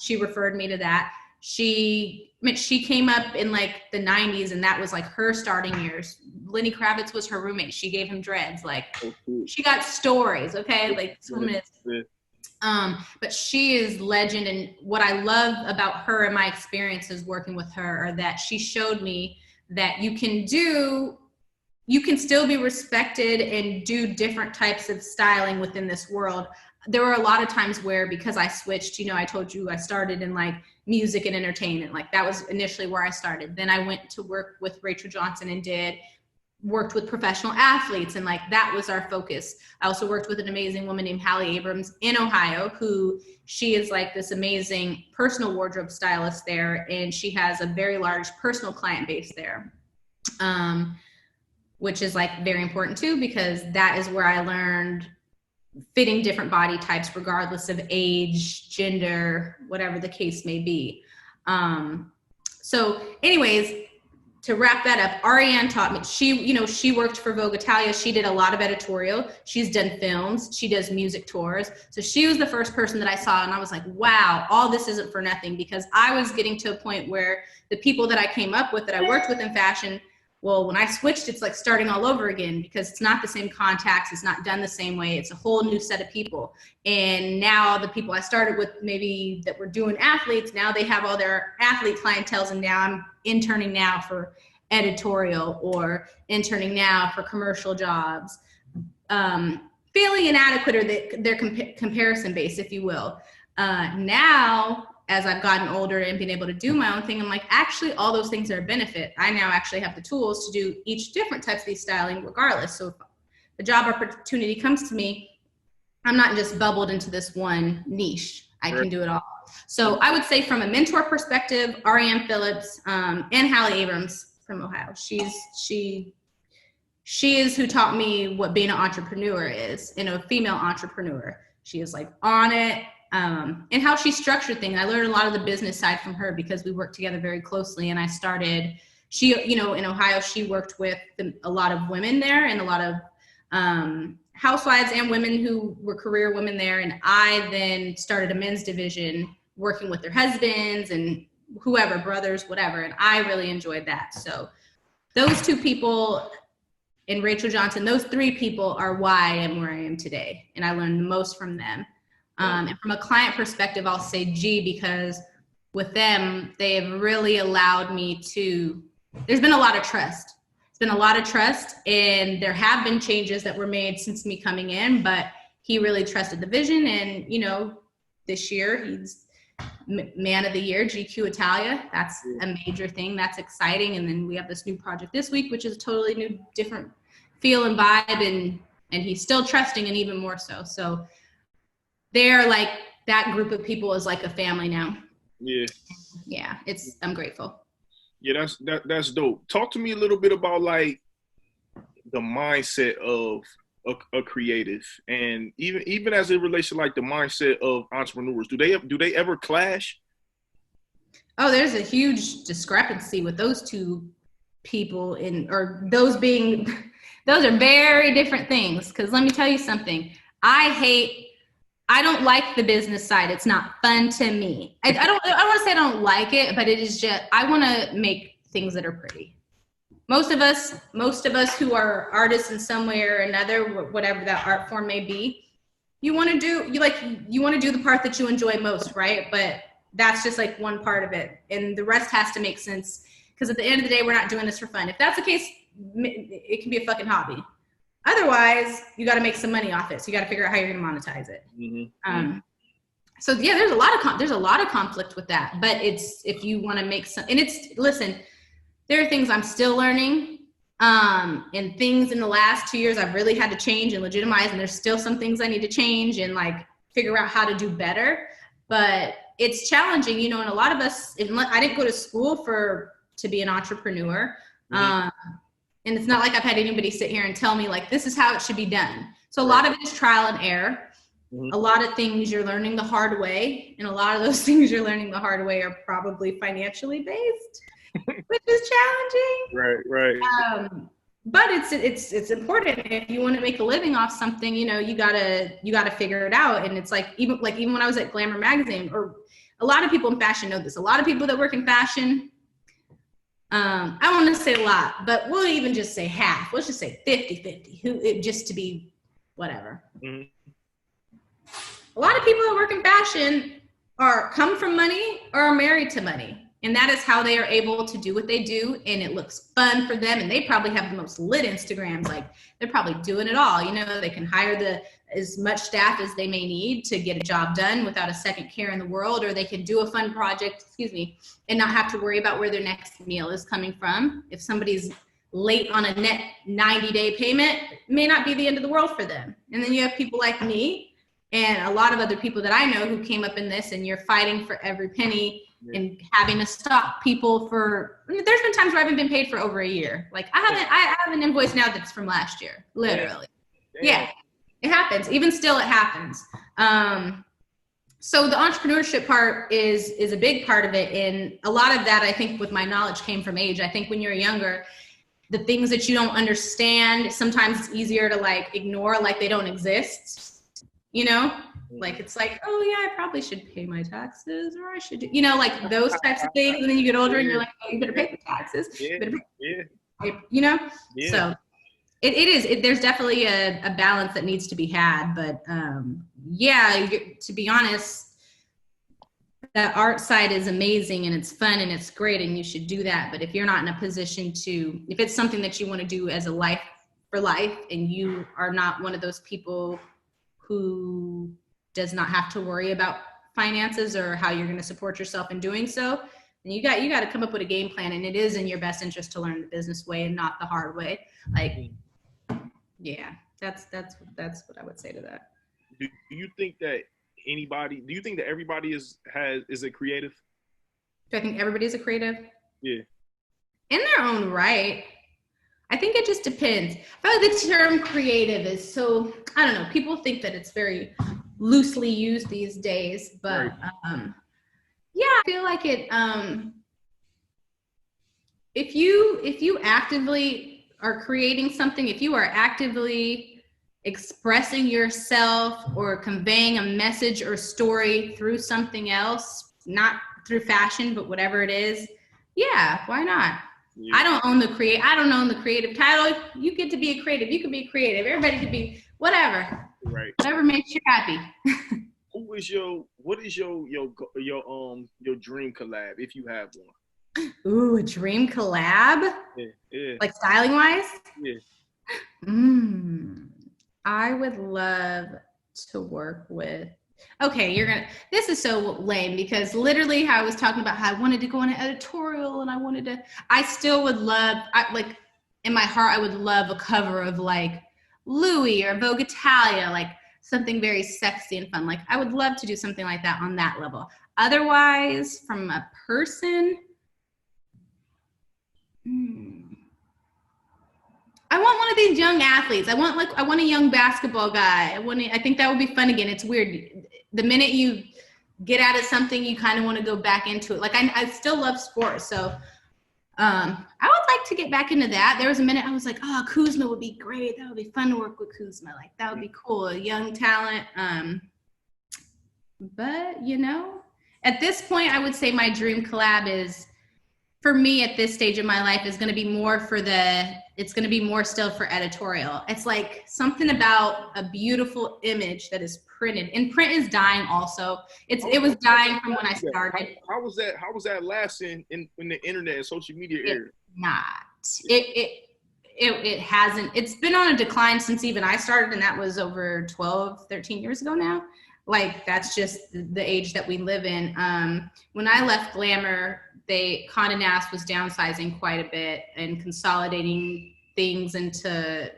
She referred me to that. She came up in like the 90s, and that was like her starting years. Lenny Kravitz was her roommate. She gave him dreads. Like, she got stories, okay? Like, this woman is, but she is legend. And what I love about her and my experiences working with her are that she showed me that you can still be respected and do different types of styling within this world. There were a lot of times where, because I switched, I told you I started in like music and entertainment. Like, that was initially where I started. Then I went to work with Rachel Johnson and worked with professional athletes. And like, that was our focus. I also worked with an amazing woman named Hallie Abrams in Ohio, she is like this amazing personal wardrobe stylist there. And she has a very large personal client base there. Which is like very important too, because that is where I learned fitting different body types, regardless of age, gender, whatever the case may be. So anyways, to wrap that up, Ariane taught me, she worked for Vogue Italia. She did a lot of editorial. She's done films. She does music tours. So she was the first person that I saw, and I was like, wow, all this isn't for nothing, because I was getting to a point where the people that I came up with, that I worked with in fashion, well, when I switched, it's like starting all over again, because it's not the same contacts. It's not done the same way. It's a whole new set of people. And now the people I started with, maybe that were doing athletes, now they have all their athlete clientels, and now I'm interning now for editorial or interning now for commercial jobs. Feeling inadequate, or their comparison base, if you will. Now, as I've gotten older and been able to do my own thing, I'm like, actually, all those things are a benefit. I now actually have the tools to do each different types of these styling regardless. So if the job opportunity comes to me, I'm not just bubbled into this one niche. I can do it all. So I would say, from a mentor perspective, Ariane Phillips and Hallie Abrams from Ohio. She is who taught me what being an entrepreneur is, a female entrepreneur. She is like on it. And how she structured things. I learned a lot of the business side from her, because we worked together very closely. And she, in Ohio, she worked with a lot of women there, and a lot of housewives and women who were career women there. And I then started a men's division, working with their husbands and whoever, brothers, whatever. And I really enjoyed that. So those two people and Rachel Johnson, those three people are why I am where I am today. And I learned the most from them. And from a client perspective, I'll say G, because with them, they have really allowed me there's been a lot of trust. It's been a lot of trust, and there have been changes that were made since me coming in, but he really trusted the vision. And, this year he's Man of the Year, GQ Italia. That's a major thing. That's exciting. And then we have this new project this week, which is a totally new, different feel and vibe. And he's still trusting, and even more so. So they're like, that group of people is like a family now. Yeah, I'm grateful. Yeah, that's dope. Talk to me a little bit about like the mindset of a creative, and even as it relates to like the mindset of entrepreneurs. Do they ever clash? Oh, there's a huge discrepancy with those two people, those are very different things. Because let me tell you something. I don't like the business side. It's not fun to me. I want to say I don't like it, but it is just, I want to make things that are pretty. Most of us who are artists in some way or another, whatever that art form may be, you want to do the part that you enjoy most, right? But that's just like one part of it. And the rest has to make sense, because at the end of the day, we're not doing this for fun. If that's the case, it can be a fucking hobby. Otherwise, you got to make some money off it. So you got to figure out how you're going to monetize it. Mm-hmm. So yeah, there's a lot of conflict with that. But it's, if you want to make some, and listen, there are things I'm still learning, and things in the last 2 years I've really had to change and legitimize. And there's still some things I need to change and like figure out how to do better. But it's challenging, and a lot of us, I didn't go to school to be an entrepreneur. Mm-hmm. And it's not like I've had anybody sit here and tell me like, this is how it should be done. So a lot of it is trial and error. Mm-hmm. A lot of things you're learning the hard way. And a lot of those things you're learning the hard way are probably financially based, which is challenging. Right. But it's important. If you want to make a living off something, you gotta figure it out. And it's like, even when I was at Glamour magazine, or a lot of people in fashion know this. A lot of people that work in fashion, I don't want to say a lot, but we'll even just say half. Let's just say 50-50, just to be whatever. Mm-hmm. A lot of people that work in fashion come from money or are married to money. And that is how they are able to do what they do. And it looks fun for them. And they probably have the most lit Instagrams. Like, they're probably doing it all. You know, they can hire as much staff as they may need to get a job done without a second care in the world. Or they can do a fun project, and not have to worry about where their next meal is coming from. If somebody's late on a net 90-day payment, it may not be the end of the world for them. And then you have people like me and a lot of other people that I know who came up in this, and you're fighting for every penny. Yeah. And having to stop people there's been times where I haven't been paid for over a year. Like, I have an invoice now that's from last year, literally. Yeah, it happens. Even still, it happens. So the entrepreneurship part is a big part of it. And a lot of that, I think, with my knowledge came from age. I think when you're younger, the things that you don't understand, sometimes it's easier to like ignore, like they don't exist, you know? Like, it's like, oh yeah, I probably should pay my taxes, or I should, like those types of things. And then you get older and you're like, oh, you better pay the taxes. You know? Yeah. So there's definitely a balance that needs to be had. But to be honest, that art side is amazing and it's fun and it's great and you should do that. But if you're not in a position if it's something that you want to do as a life for life, and you are not one of those people who does not have to worry about finances or how you're going to support yourself in doing so, then you got to come up with a game plan. And it is in your best interest to learn the business way and not the hard way. Like, yeah, that's what I would say to that. Do you think that everybody is a creative? Do I think everybody's a creative? Yeah. In their own right. I think it just depends. I feel like the term creative is so, I don't know, people think that it's very loosely used these days, but right. I feel like it, if you actively are creating something, if you are actively expressing yourself or conveying a message or story through something else, not through fashion, but whatever it is, yeah, why not? Yeah. I don't own the creative title. You get to be a creative. You can be creative. Everybody could be whatever. Right. Whatever makes you happy. What is your dream collab, if you have one? Ooh, a dream collab? Yeah. Like styling wise? Yeah. I would love to work with. Okay, this is so lame, because literally how I was talking about how I wanted to go on an editorial and I still would love, in my heart, I would love a cover of like Louis or Vogue Italia, like something very sexy and fun. Like, I would love to do something like that on that level. Otherwise, from a person, I want one of these young athletes. I want a young basketball guy. I think that would be fun again. It's weird. The minute you get out of something, you kind of want to go back into it. Like, I still love sports. So I would like to get back into that. There was a minute I was like, oh, Kuzma would be great. That would be fun to work with Kuzma. Like, that would be cool. A young talent. But, at this point, I would say my dream collab is, for me at this stage of my life, is going to be more it's going to be more still for editorial. It's like something about a beautiful image that is printed, and print is dying also. It was dying from when I started. How was that lasting in the internet and social media era? It hasn't. It's been on a decline since even I started, and that was over 12, 13 years ago now. Like, that's just the age that we live in. When I left Glamour, Conde Nast was downsizing quite a bit and consolidating things into,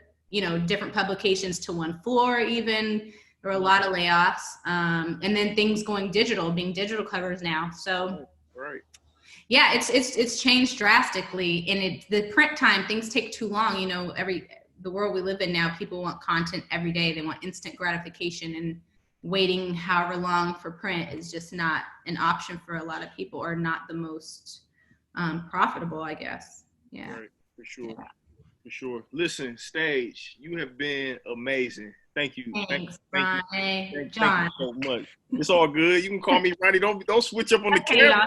different publications to one floor even. There were a lot of layoffs. And then things going digital, being digital covers now. So, right. Yeah, it's changed drastically. And the print time, things take too long. The world we live in now, people want content every day. They want instant gratification, and waiting however long for print is just not an option for a lot of people, or not the most profitable, I guess. Yeah. Right, for sure. Yeah. For sure. Listen, Stayj, you have been amazing. Thank you. Thanks, Thank you. Ronnie. Thank you so much. It's all good. You can call me Ronnie. Don't switch up on the Okay, camera.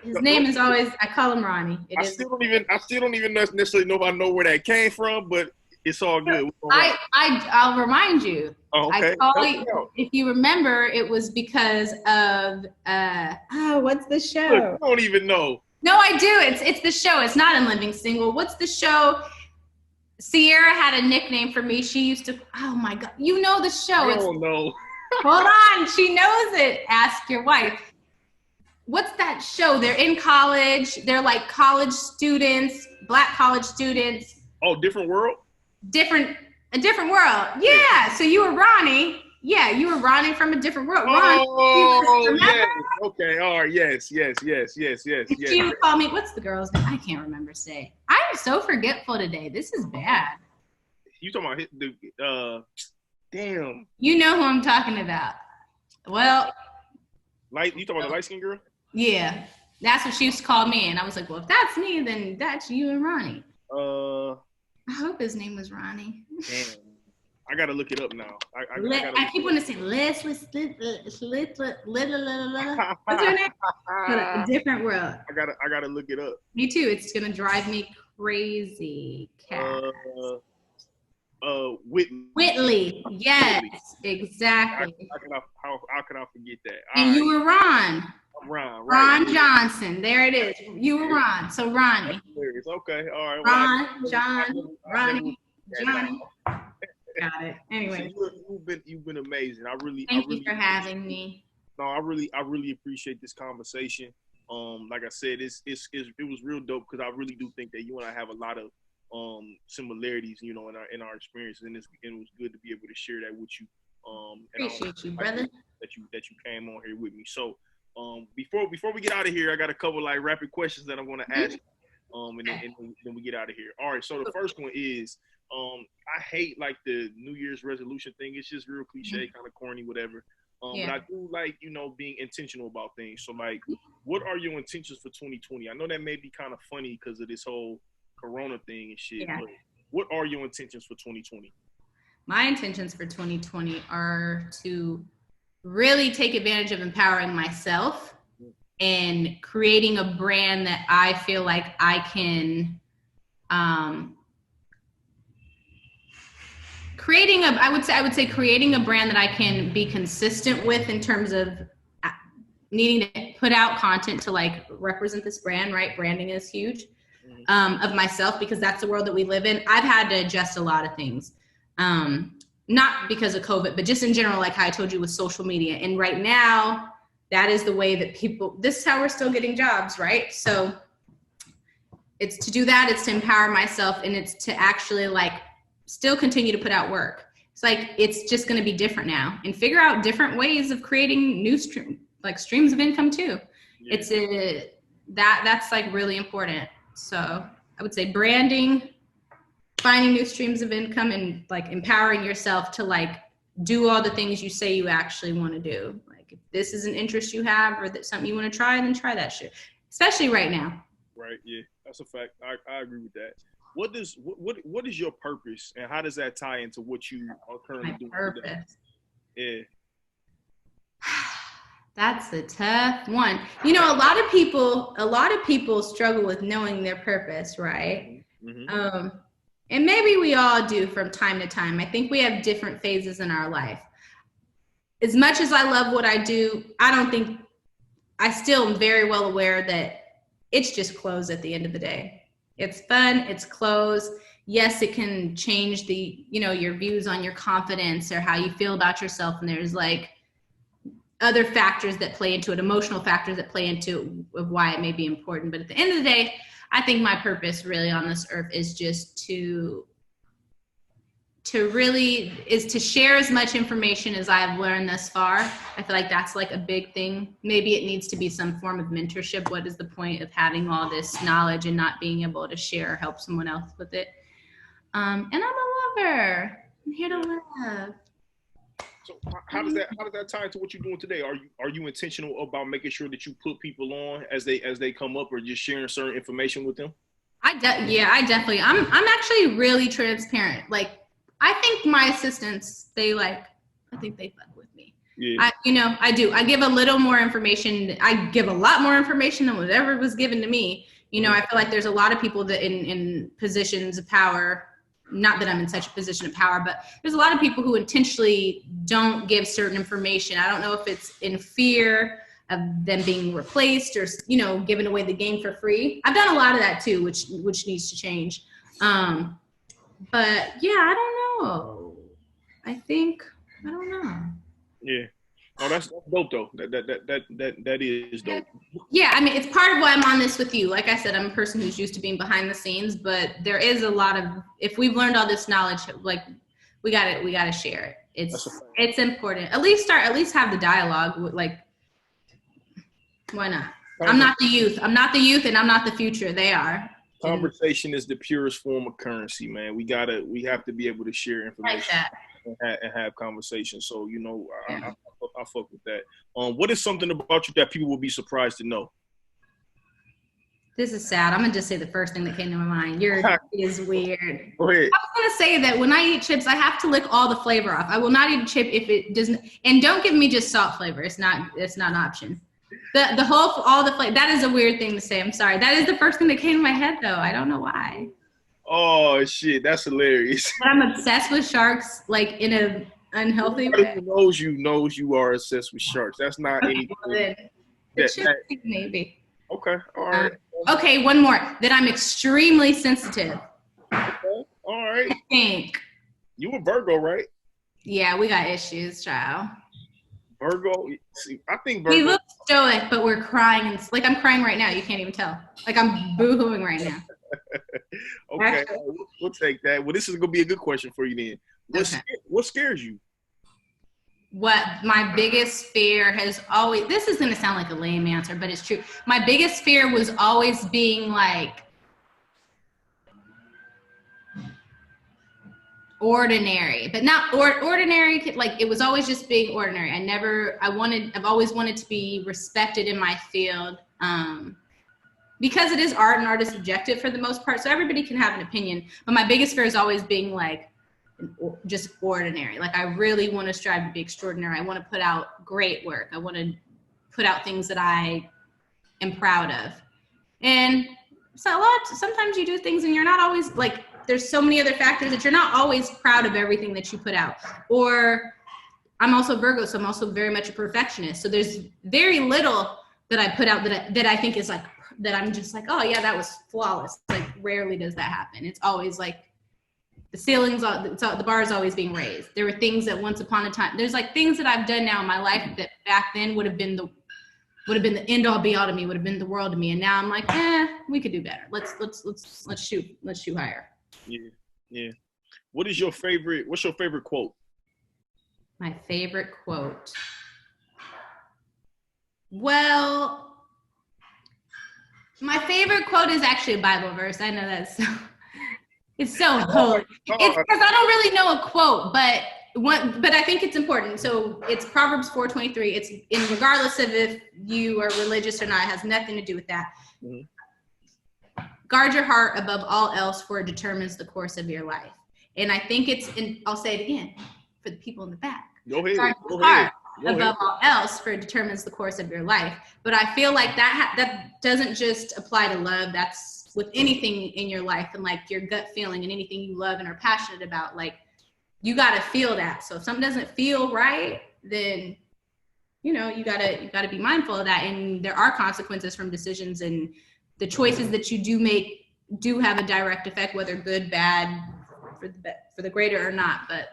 his name is always, I call him Ronnie. I still don't even necessarily know if I know where that came from, but it's all good. I'll remind you. Oh, okay. I call you, if you remember, it was because of what's the show? Look, you don't even know. No, I do. It's the show. It's not in Living Single. What's the show? Sierra had a nickname for me. She used to. Oh my God, you know the show. I don't know. Hold on, she knows it. Ask your wife. What's that show? They're in college. They're like college students, Black college students. Oh, Different World? A different world. Yeah. So you were Ronnie. Yeah, you were Ronnie from A Different World. Oh, yes. Okay. All right. Yes. She would call me, what's the girl's name? I can't remember say. I'm so forgetful today. This is bad. You talking about damn. You know who I'm talking about. Well. You talking about the light-skinned girl? Yeah. That's what she used to call me. And I was like, well, if that's me, then that's you and Ronnie. I hope his name was Ronnie. Damn. I gotta look it up now. I keep wanting to say Leslie. What's her name? A Different World. I gotta look it up. Me too. It's gonna drive me crazy. Whitley. Yes, exactly. How can I forget that? And you were Ron. Ron. Ron Johnson. There it is. You were Ron. So Ronnie. Okay. All right. Ron, John, Ronnie, Johnny. Got it. Anyway. You've been amazing. Thank you for having me. No, I really appreciate this conversation. Like I said, it was real dope because I really do think that you and I have a lot of similarities, you know, in our experiences, and it was good to be able to share that with you. Appreciate you, brother. That you came on here with me. So before we get out of here, I got a couple like rapid questions that I'm going to ask. And then we get out of here. All right. So the first one is, I hate like the New Year's resolution thing. It's just real cliche, kind of corny, whatever. But I do like, you know, being intentional about things. So like, what are your intentions for 2020? I know that may be kind of funny because of this whole Corona thing and shit. Yeah. But what are your intentions for 2020? My intentions for 2020 are to really take advantage of empowering myself and creating a brand that I feel like I can, I would say creating a brand that I can be consistent with in terms of needing to put out content to like represent this brand, right? Branding is huge, of myself, because that's the world that we live in. I've had to adjust a lot of things. Not because of COVID, but just in general, like how I told you with social media. And right now, that is the way that this is how we're still getting jobs, right? So it's to do that, it's to empower myself, and it's to actually like still continue to put out work. It's like, it's just going to be different now, and figure out different ways of creating new streams of income too. Yeah. That's like really important. So I would say branding, finding new streams of income, and like empowering yourself to like do all the things you say you actually want to do. Like if this is an interest you have or that's something you want to try, then try that shit. Especially right now. Right. Yeah, that's a fact. I agree with that. What is your purpose, and how does that tie into what you are currently doing today? Yeah. That's a tough one. You know, a lot of people struggle with knowing their purpose, right? Mm-hmm. And maybe we all do from time to time. I think we have different phases in our life. As much as I love what I do, I still am very well aware that it's just clothes at the end of the day. It's fun, it's clothes. Yes, it can change your views on your confidence or how you feel about yourself. And there's like other factors that play into it, emotional factors that play into of why it may be important. But at the end of the day, I think my purpose really on this earth is just to share as much information as I've learned thus far. I feel like that's like a big thing. Maybe it needs to be some form of mentorship. What is the point of having all this knowledge and not being able to share or help someone else with it? And I'm a lover. I'm here to love. So how does that tie into what you're doing today? Are you intentional about making sure that you put people on as they come up, or just sharing certain information with them? I definitely. I'm actually really transparent. Like I think my assistants, I think they fuck with me. Yeah. I do. I give a little more information. I give a lot more information than whatever was given to me. I feel like there's a lot of people that in positions of power, not that I'm in such a position of power, but there's a lot of people who intentionally don't give certain information. I don't know if it's in fear of them being replaced or, giving away the game for free. I've done a lot of that too, which needs to change. But yeah, I don't know. I don't know. Yeah. Oh, that's dope though. That is dope. Yeah, I mean, it's part of why I'm on this with you. Like I said, I'm a person who's used to being behind the scenes, but there is a lot of, if we've learned all this knowledge, like we gotta share it. It's important. At least have the dialogue. Like, why not? I'm not the youth, and I'm not the future. They are. Conversation is the purest form of currency, man. We have to be able to share information and have conversations. So, I fuck with that. What is something about you that people will be surprised to know? This is sad. I'm gonna just say the first thing that came to my mind. Your is weird. Go ahead. I was gonna say that when I eat chips, I have to lick all the flavor off. I will not eat a chip if it doesn't. And don't give me just salt flavor. It's not an option. All the flavor. That is a weird thing to say. I'm sorry. That is the first thing that came to my head, though. I don't know why. Oh shit, that's hilarious. But I'm obsessed with sharks, like in a unhealthy way. Who knows you are obsessed with sharks. That's not anything. Maybe. Okay. All right. Okay, one more. That I'm extremely sensitive. Okay. All right. I think. You a Virgo, right? Yeah, we got issues, child. Virgo. See, I think Virgo. We look stoic, but we're crying. And like I'm crying right now. You can't even tell. Like I'm boo-hooing right now. Okay, we'll take that. Well, this is gonna be a good question for you then. What scares you? What my biggest fear has always, this is going to sound like a lame answer, but it's true. My biggest fear was always being like ordinary, but not ordinary. Like it was always just being ordinary. I've always wanted to be respected in my field. Because it is art and art is subjective for the most part. So everybody can have an opinion, but my biggest fear is always being like, just ordinary. Like I really want to strive to be extraordinary. I want to put out great work. I want to put out things that I am proud of. And so sometimes you do things and you're not always like, there's so many other factors that you're not always proud of everything that you put out. Or I'm also Virgo, so I'm also very much a perfectionist. So there's very little that I put out that I think is like, that I'm just like, oh yeah, that was flawless. Like rarely does that happen. It's always like, the bar is always being raised. There were things that once upon a time, there's like things that I've done now in my life that back then would have been the end all be all to me, would have been the world to me. And now I'm like, we could do better. Let's shoot higher. Yeah. What's your favorite quote? My favorite quote. Well, my favorite quote is actually a Bible verse. I know that's it's so holy. It's because I don't really know a quote, but I think it's important. So it's Proverbs 4:23. It's regardless of if you are religious or not, it has nothing to do with that. Mm-hmm. Guard your heart above all else, for it determines the course of your life. And I think I'll say it again for the people in the back. Go ahead. Guard your heart above all else, for it determines the course of your life. But I feel like that doesn't just apply to love. That's with anything in your life, and like your gut feeling and anything you love and are passionate about. Like you got to feel that. So if something doesn't feel right, then you gotta be mindful of that. And there are consequences from decisions, and the choices that you do make do have a direct effect, whether good, bad, for the greater or not. But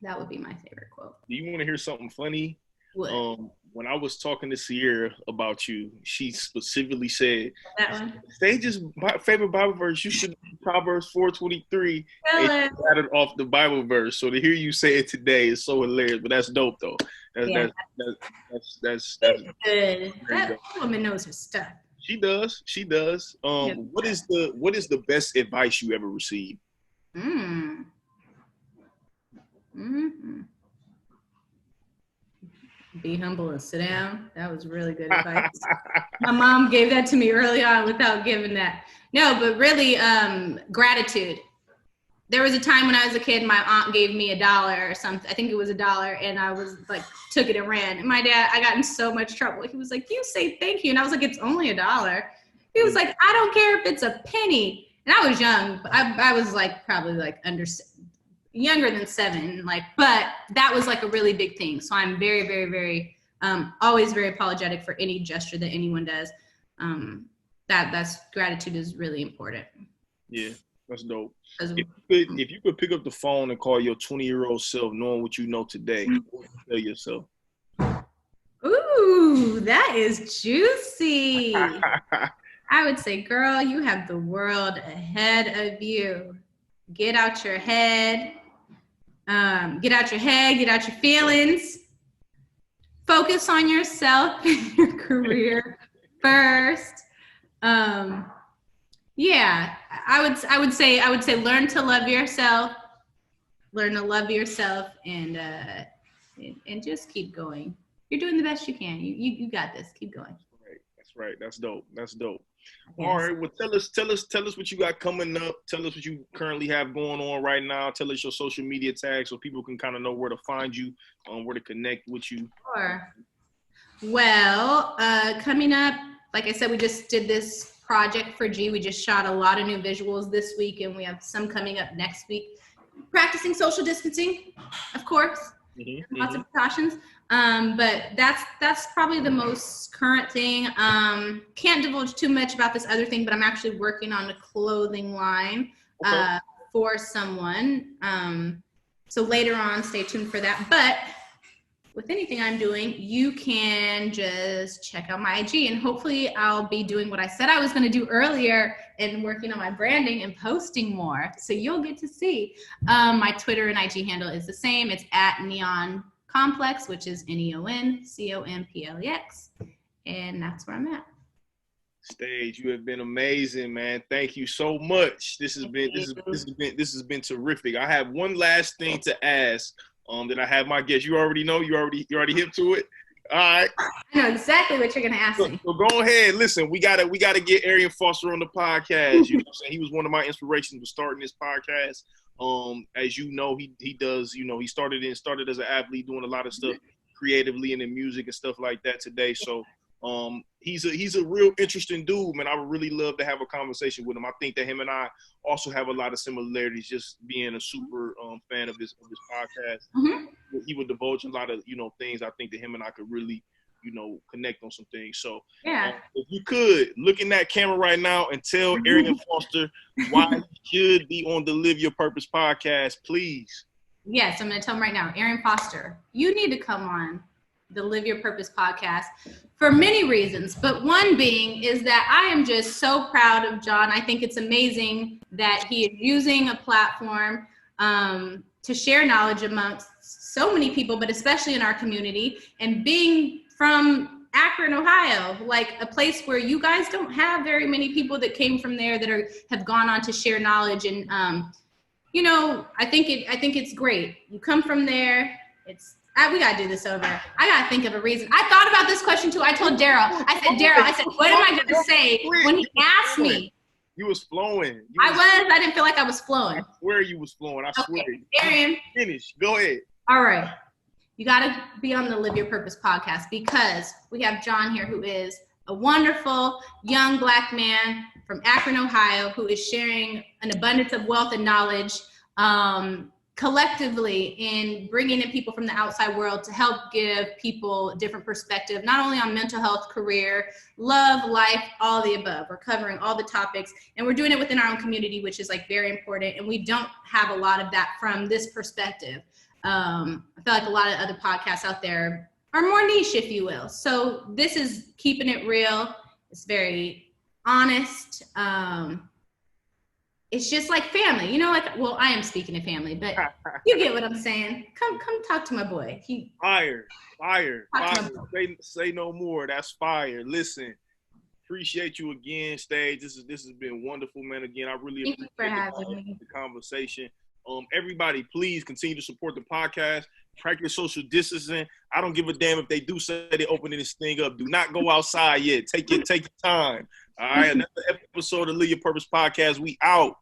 that would be my favorite quote. Do you want to hear something funny? What? When I was talking to Sierra about you, she specifically said, that one? Stayj's favorite Bible verse, you should be Proverbs 4:23. And got it off the Bible verse. So to hear you say it today is so hilarious, but that's dope though. That's good. That woman knows her stuff. She does. What is the best advice you ever received? Mm-hmm. Be humble and sit down. That was really good advice. My mom gave that to me early on without giving that. No, but really, gratitude. there was a time when I was a kid, my aunt gave me $1 or something. I think it was $1, and I was like, took it and ran. And my dad, I got in so much trouble. He was like, "You say thank you," and I was like, "It's only $1." He was like, "I don't care if it's a penny." And I was young, but I was like probably like younger than 7, like, but that was like a really big thing. So I'm very, very, very, always very apologetic for any gesture that anyone does. That's gratitude is really important. Yeah, that's dope. If you could pick up the phone and call your 20-year-old self, knowing what you know today, what would you tell yourself? Ooh, that is juicy. I would say, girl, you have the world ahead of you. Get out your head. Get out your feelings. Focus on yourself and your career first. Yeah, I would say learn to love yourself. Learn to love yourself and just keep going. You're doing the best you can. You got this. Keep going. That's right. That's dope. Yes. All right. Well, tell us what you got coming up. Tell us what you currently have going on right now. Tell us your social media tags so people can kind of know where to find you, where to connect with you. Sure. Well, coming up, like I said, we just did this project for G. We just shot a lot of new visuals this week, and we have some coming up next week. Practicing social distancing, of course. Lots of precautions. But that's probably the most current thing. Can't divulge too much about this other thing, but I'm actually working on a clothing line for someone. So later on, stay tuned for that. But with anything I'm doing, you can just check out my IG, and hopefully I'll be doing what I said I was going to do earlier and working on my branding and posting more. So you'll get to see. My Twitter and IG handle is the same. It's at Neon Complex, which is NEONCOMPLEX, and that's where I'm at. Stayj, you have been amazing, man. Thank you so much. This has been terrific. I have one last thing to ask. That I have my guest. You already know. You already hip to it. All right. I know exactly what you're gonna ask me. So go ahead. Listen, we gotta get Arian Foster on the podcast. You know what I'm saying? He was one of my inspirations for starting this podcast. As you know, he does. You know, he started as an athlete, doing a lot of stuff creatively and in music and stuff like that today. So he's a real interesting dude, man. I would really love to have a conversation with him. I think that him and I also have a lot of similarities, just being a super fan of this podcast. He would divulge a lot of things. I think that him and I could really connect on some things. So yeah, if you could look in that camera right now and tell Arian Foster why he should be on the Live Your Purpose podcast, please. Yes, I'm going to tell him right now, Arian Foster, you need to come on the Live Your Purpose podcast for many reasons, but one being is that I am just so proud of John. I think it's amazing that he is using a platform to share knowledge amongst so many people, but especially in our community, and being from Akron, Ohio, like a place where you guys don't have very many people that came from there that have gone on to share knowledge. And I think it's great. You come from there. We gotta do this over. I gotta think of a reason. I thought about this question too. I told Daryl. I said, what am I gonna say when he asked me? You was flowing. I didn't feel like I was flowing. I swear you was flowing. I swear. Arian. Finish. Go ahead. All right. You gotta be on the Live Your Purpose podcast because we have John here, who is a wonderful young Black man from Akron, Ohio, who is sharing an abundance of wealth and knowledge collectively in bringing in people from the outside world to help give people a different perspective, not only on mental health, career, love, life, all the above. We're covering all the topics, and we're doing it within our own community, which is like very important. And we don't have a lot of that from this perspective. I feel like a lot of other podcasts out there are more niche, if you will. So this is keeping it real. It's very honest. It's just like family, I am speaking of family, but you get what I'm saying. Come talk to my boy. Fire. Say no more. That's fire. Listen, appreciate you again, Stayj. This has been wonderful, man. Again, I really appreciate the conversation. Everybody, please continue to support the podcast. Practice social distancing. I don't give a damn if they do say they're opening this thing up. Do not go outside yet. Take your time. All right, another episode of Live Your Purpose podcast. We out.